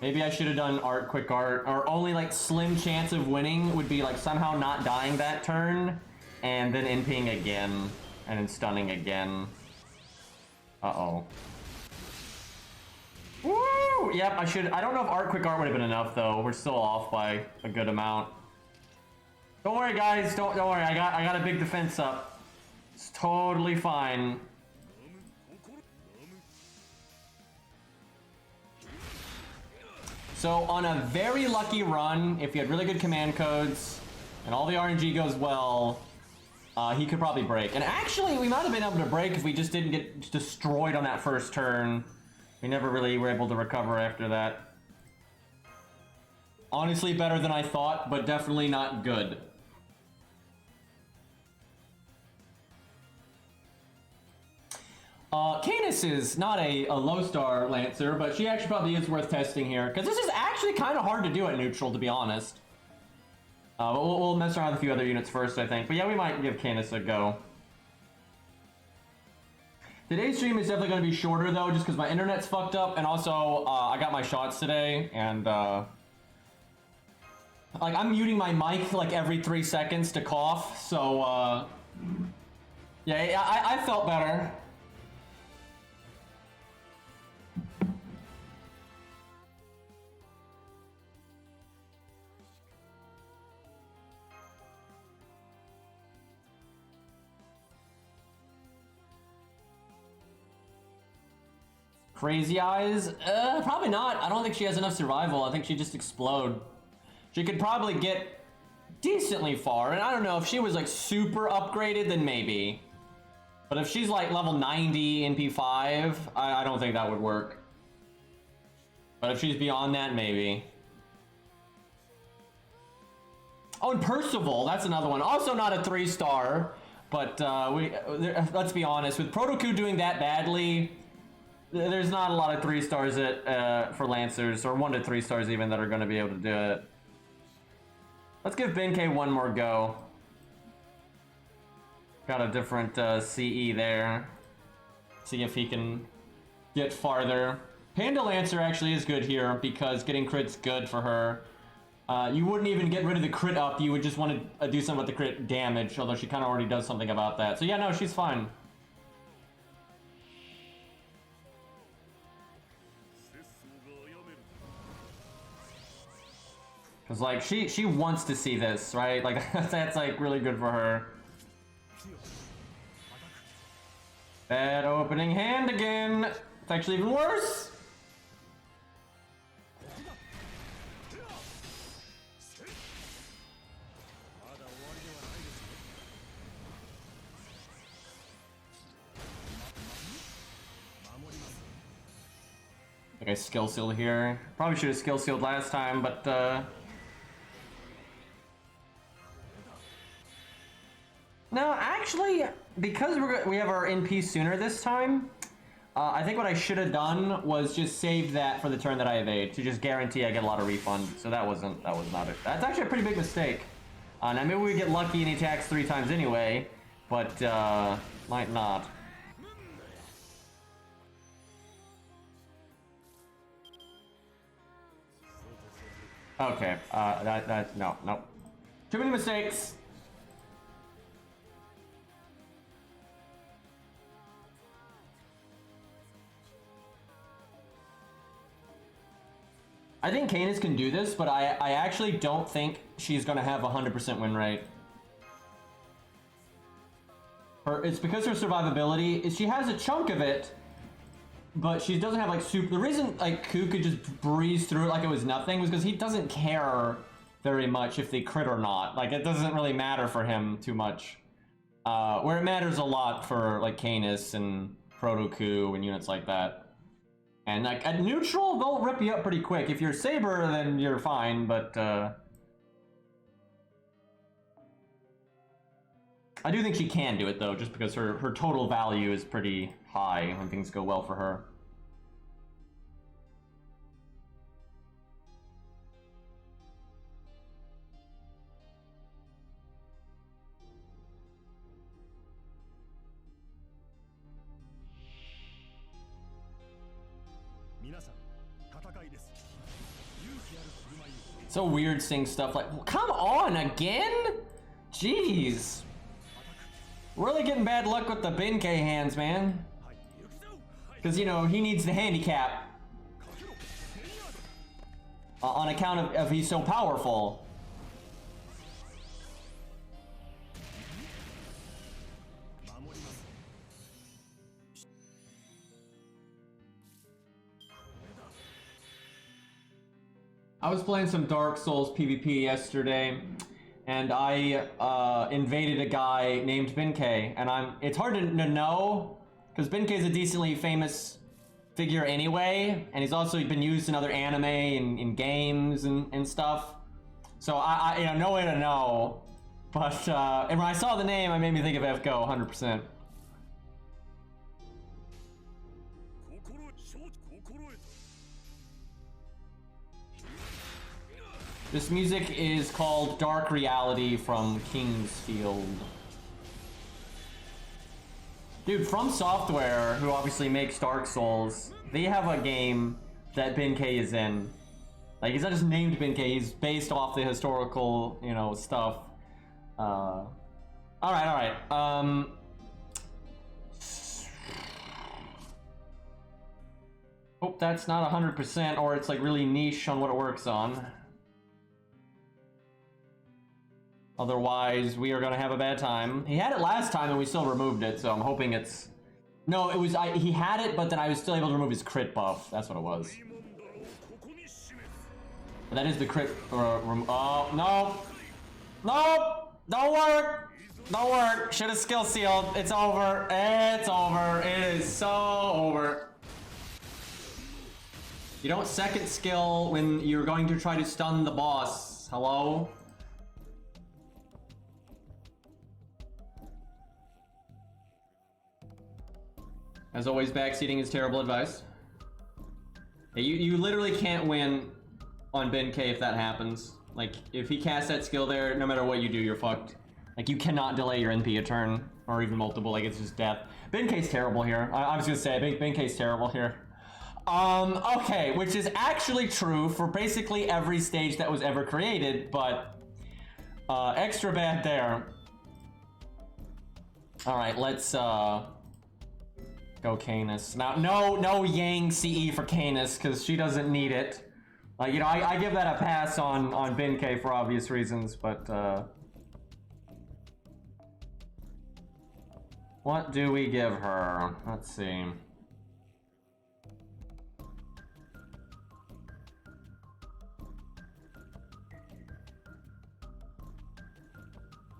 Maybe I should have done art, quick art, or only like slim chance of winning would be like somehow not dying that turn, and then NPing again, and then stunning again. Uh-oh. Woo! Yep, I should. I don't know if art, quick art would have been enough though. We're still off by a good amount. Don't worry, guys. Don't worry. I got a big defense up. It's totally fine. So on a very lucky run, if you had really good command codes and all the RNG goes well, he could probably break. And actually, we might have been able to break if we just didn't get destroyed on that first turn. We never really were able to recover after that. Honestly, better than I thought, but definitely not good. Canis is not a low star Lancer, but she actually probably is worth testing here, because this is actually kind of hard to do at neutral, to be honest. But we'll mess around with a few other units first, I think. But yeah, we might give Canis a go. Today's stream is definitely going to be shorter, though, just because my internet's fucked up, and also I got my shots today, and like I'm muting my mic like every 3 seconds to cough, so yeah, I felt better. Crazy Eyes? Probably not. I don't think she has enough survival. I think she'd just explode. She could probably get decently far, and I don't know, if she was like super upgraded, then maybe. But if she's like level 90 in P5, I don't think that would work. But if she's beyond that, maybe. Oh, and Percival, that's another one. Also not a 3-star, but let's be honest, with Protoku doing that badly, there's not a lot of 3-stars for Lancers, or 1 to 3 stars even, that are going to be able to do it. Let's give Benkei one more go. Got a different CE there. See if he can get farther. Panda Lancer actually is good here, because getting crit's good for her. You wouldn't even get rid of the crit up, you would just want to do something with the crit damage, although she kind of already does something about that. So yeah, no, she's fine. Cause like, she wants to see this, right? Like, that's like really good for her. Bad opening hand again. It's actually even worse. Okay, skill seal here. Probably should have skill sealed last time, but no, actually, because we have our NP sooner this time, I think what I should have done was just save that for the turn that I evade to just guarantee I get a lot of refund. So that was not it. That's actually a pretty big mistake. Now maybe we get lucky and he attacks 3 times anyway, but might not. Okay, no. Too many mistakes. I think Canis can do this, but I actually don't think she's gonna have a 100% win rate. It's because her survivability is she has a chunk of it, but she doesn't have like super. The reason like Ku could just breeze through it like it was nothing was because he doesn't care very much if they crit or not. Like it doesn't really matter for him too much. Where it matters a lot for like Canis and Proto Ku and units like that. And like at neutral, they'll rip you up pretty quick. If you're Saber, then you're fine, but I do think she can do it though, just because her total value is pretty high when things go well for her. So weird seeing stuff like, come on again? Jeez. Really getting bad luck with the Benkei hands, man. Because, you know, he needs the handicap. On account of he's so powerful. I was playing some Dark Souls PvP yesterday, and I invaded a guy named Benkei, and it's hard to know, because Benkei is a decently famous figure anyway, and he's also been used in other anime and in games and stuff. So I you know, no way to know, but and when I saw the name, it made me think of FGO 100%. This music is called Dark Reality from Kingsfield. Dude, From Software, who obviously makes Dark Souls, they have a game that Benkei is in. Like, he's not just named Benkei, he's based off the historical, you know, stuff. Alright. Hope that's not 100%, or it's like really niche on what it works on. Otherwise, we are gonna have a bad time. He had it last time and we still removed it, so I'm hoping it's... No, it was... he had it, but then I was still able to remove his crit buff. That's what it was. But that is the crit... oh, no! No! Don't work! Don't work! Should've skill sealed. It's over. It's over. It is so over. You don't second skill when you're going to try to stun the boss. Hello? As always, backseating is terrible advice. You literally can't win on Benkei if that happens. Like, if he casts that skill there, no matter what you do, you're fucked. Like, you cannot delay your NP a turn, or even multiple, like, it's just death. Benkei's terrible here. I was gonna say, Benkei's terrible here. Okay, which is actually true for basically every stage that was ever created, but extra bad there. All right, let's go Canis. Now, no Yang CE for Canis because she doesn't need it. You know, I give that a pass on Benkei for obvious reasons, but what do we give her? Let's see.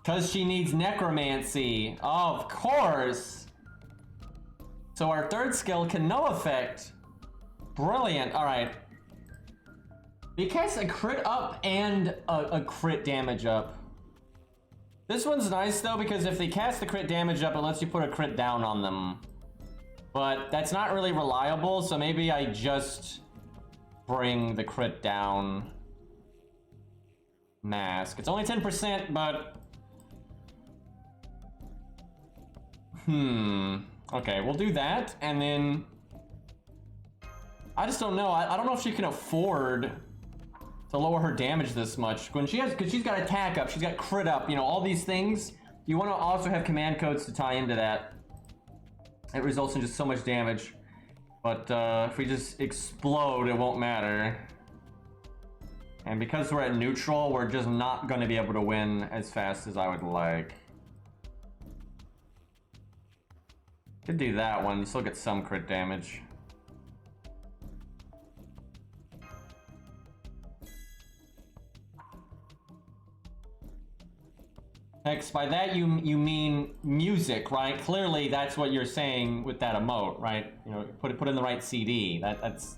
Because she needs necromancy. Oh, of course. So our third skill can no effect. Brilliant. All right. Because a crit up and a crit damage up. This one's nice though, because if they cast the crit damage up, it lets you put a crit down on them. But that's not really reliable, so maybe I just bring the crit down. Mask. It's only 10%, but... Okay, we'll do that, and then... I just don't know. I don't know if she can afford to lower her damage this much. When she has, because she's got attack up, she's got crit up, you know, all these things. You want to also have command codes to tie into that. It results in just so much damage. But if we just explode, it won't matter. And because we're at neutral, we're just not going to be able to win as fast as I would like. Could do that one, still get some crit damage. Hex, by that you mean music, right? Clearly that's what you're saying with that emote, right? You know, put in the right CD. That's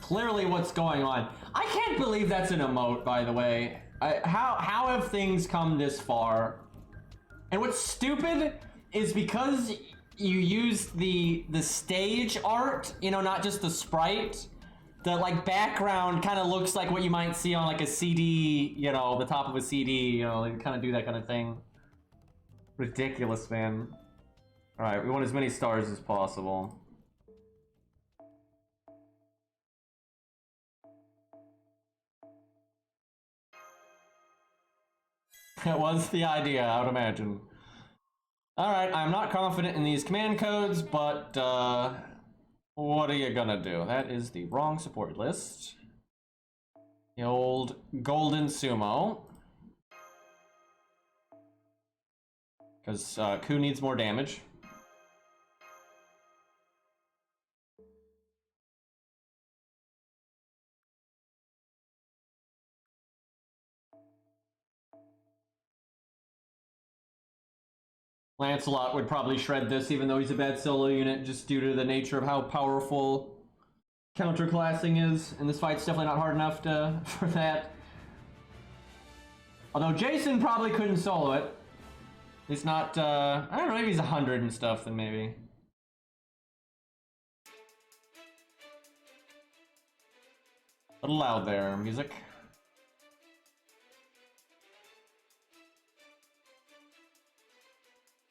clearly what's going on. I can't believe that's an emote, by the way. How have things come this far? And what's stupid is because you use the stage art, you know, not just the sprite. The like background kind of looks like what you might see on like a CD, you know, the top of a CD, you know, they kind of do that kind of thing. Ridiculous, man. All right, we want as many stars as possible. That was the idea, I would imagine. All right, I'm not confident in these command codes, but what are you gonna do? That is the wrong support list. The old golden sumo. Because Ku needs more damage. Lancelot would probably shred this even though he's a bad solo unit just due to the nature of how powerful counterclassing is, and this fight's definitely not hard enough for that. Although Jason probably couldn't solo it. He's not, I don't know, maybe he's 100 and stuff, then maybe. A little loud there, music.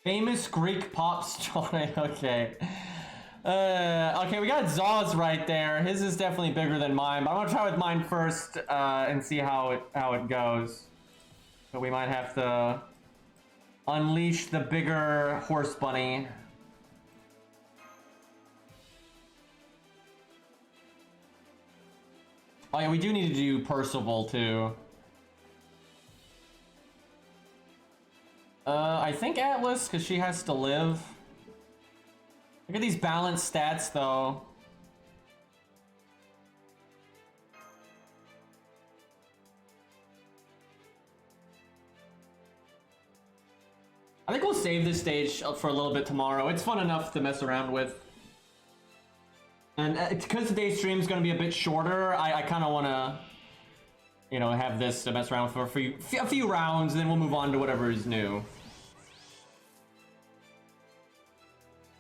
Famous Greek pop story, okay. Okay, we got Zaw's right there. His is definitely bigger than mine, but I'm gonna try with mine first and see how it goes. But we might have to unleash the bigger horse bunny. Oh yeah, we do need to do Percival too. I think Atlas, because she has to live. Look at these balanced stats, though. I think we'll save this stage for a little bit tomorrow. It's fun enough to mess around with. And because today's stream is going to be a bit shorter, I kind of want to, you know, have this to mess around with for a few rounds, and then we'll move on to whatever is new.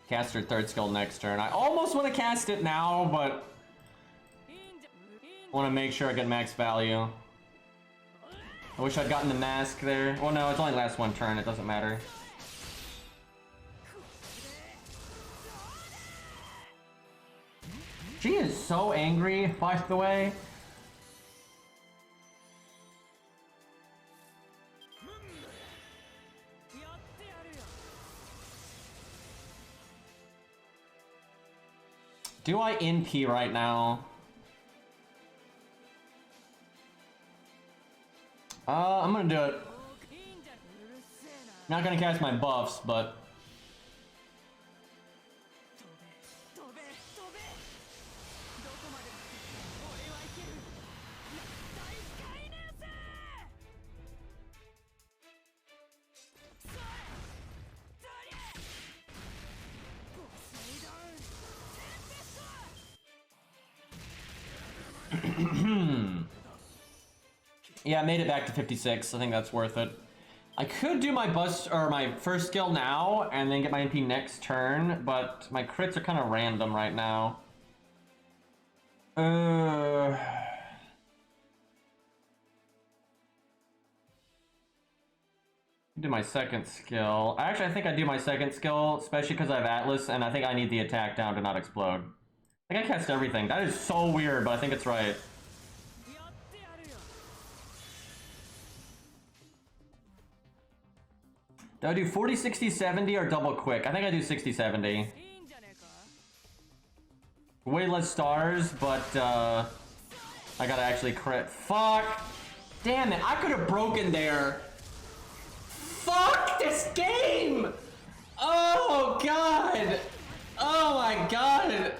Cast her third skill next turn. I almost want to cast it now, but I want to make sure I get max value. I wish I'd gotten the mask there. Well, no, it's only lasts one turn. It doesn't matter. She is so angry, by the way. Do I NP right now? I'm gonna do it. Not gonna cast my buffs, but... Yeah, I made it back to 56. I think that's worth it. I could do my bust or my first skill now and then get my MP next turn, but my crits are kind of random right now. Do my second skill. Actually, I think I do my second skill, especially because I have Atlas, and I think I need the attack down to not explode. I think I cast everything. That is so weird, but I think it's right. Do I do 40, 60, 70 or double quick? I think I do 60, 70. Way less stars, but I gotta actually crit. Fuck! Damn it, I could have broken there. Fuck this game! Oh god! Oh my god!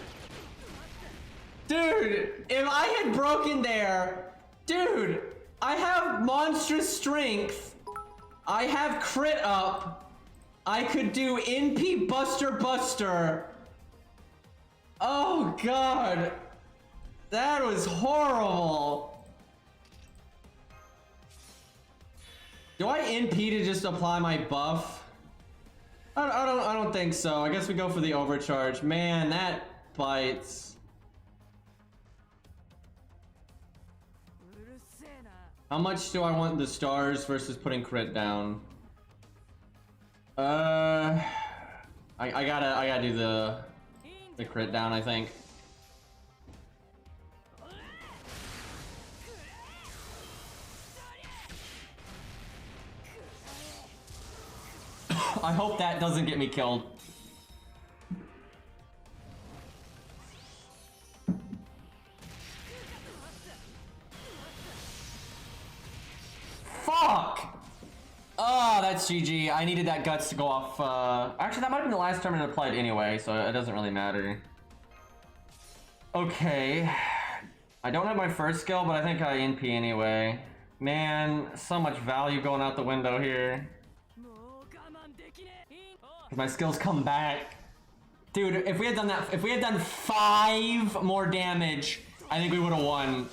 Dude, if I had broken there, dude, I have monstrous strength. I have crit up. I could do NP Buster. Oh god. That was horrible. Do I NP to just apply my buff? I don't think so. I guess we go for the overcharge. Man, that bites. How much do I want the stars versus putting crit down? I gotta do the crit down, I think. I hope that doesn't get me killed. Fuck! Oh, that's GG. I needed that guts to go off. Actually, that might have been the last time it applied anyway, so it doesn't really matter. Okay. I don't have my first skill, but I think I NP anyway. Man, so much value going out the window here. My skills come back. Dude, if we had done that, if we had done 5 more damage, I think we would have won.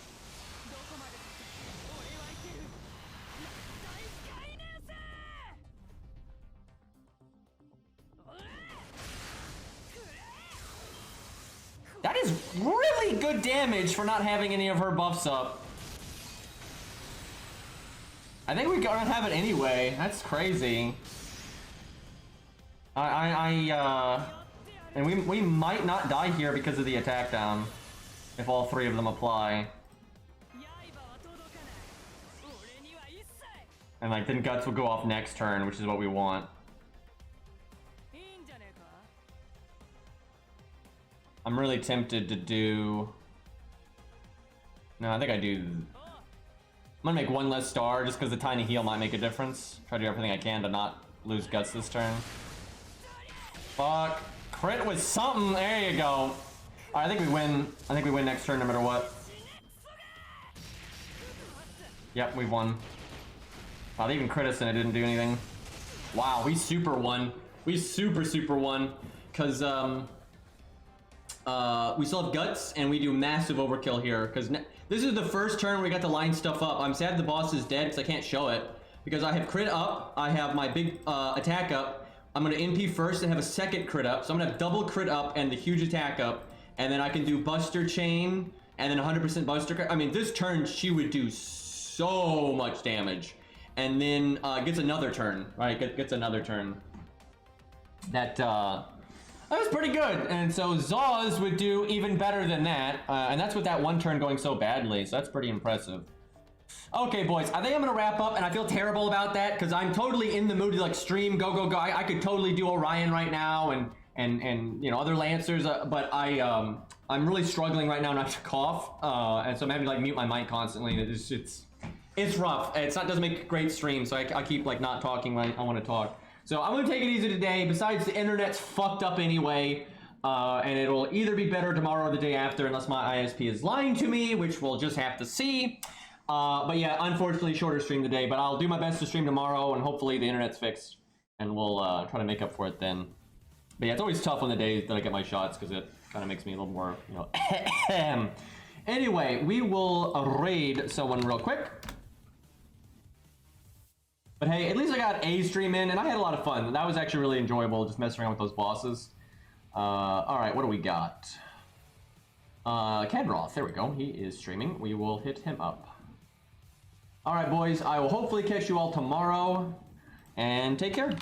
That is really good damage for not having any of her buffs up. I think we're gonna have it anyway. That's crazy. And we might not die here because of the attack down, if all 3 of them apply. And like then guts will go off next turn, which is what we want. I'm really tempted to do... No, I think I do... I'm gonna make 1 less star just because the tiny heal might make a difference. Try to do everything I can to not lose guts this turn. Fuck. Crit with something. There you go. All right, I think we win. I think we win next turn no matter what. Yep, we won. Wow, they even crit us and it didn't do anything. Wow, we super won. We super won. Because, we still have guts and we do massive overkill here. Because this is the first turn we got to line stuff up. I'm sad the boss is dead because I can't show it. Because I have crit up, I have my big attack up. I'm gonna NP first and have a second crit up. So I'm gonna have double crit up and the huge attack up. And then I can do Buster Chain and then 100% Buster crit. I mean, this turn she would do so much damage. And then gets another turn, right? Gets another turn. That, That was pretty good. And so Zaws would do even better than that. And that's with that one turn going so badly. So that's pretty impressive. Okay, boys, I think I'm gonna wrap up, and I feel terrible about that because I'm totally in the mood to like stream, go. I could totally do Orion right now and you know, other Lancers, but I'm really struggling right now not to cough, and so I'm having to like mute my mic constantly. And it's rough. Doesn't make a great stream, so I keep like not talking when I want to talk. So I'm gonna take it easy today. Besides, the internet's fucked up anyway, and it'll either be better tomorrow or the day after, unless my ISP is lying to me, which we'll just have to see. But yeah, unfortunately, shorter stream today. But I'll do my best to stream tomorrow, and hopefully the internet's fixed, and we'll try to make up for it then. But yeah, it's always tough on the days that I get my shots because it kind of makes me a little more, you know. Anyway, we will raid someone real quick. But hey, at least I got a stream in, and I had a lot of fun. That was actually really enjoyable, just messing around with those bosses. All right, what do we got? Kadroth, there we go. He is streaming. We will hit him up. All right, boys, I will hopefully catch you all tomorrow, and take care.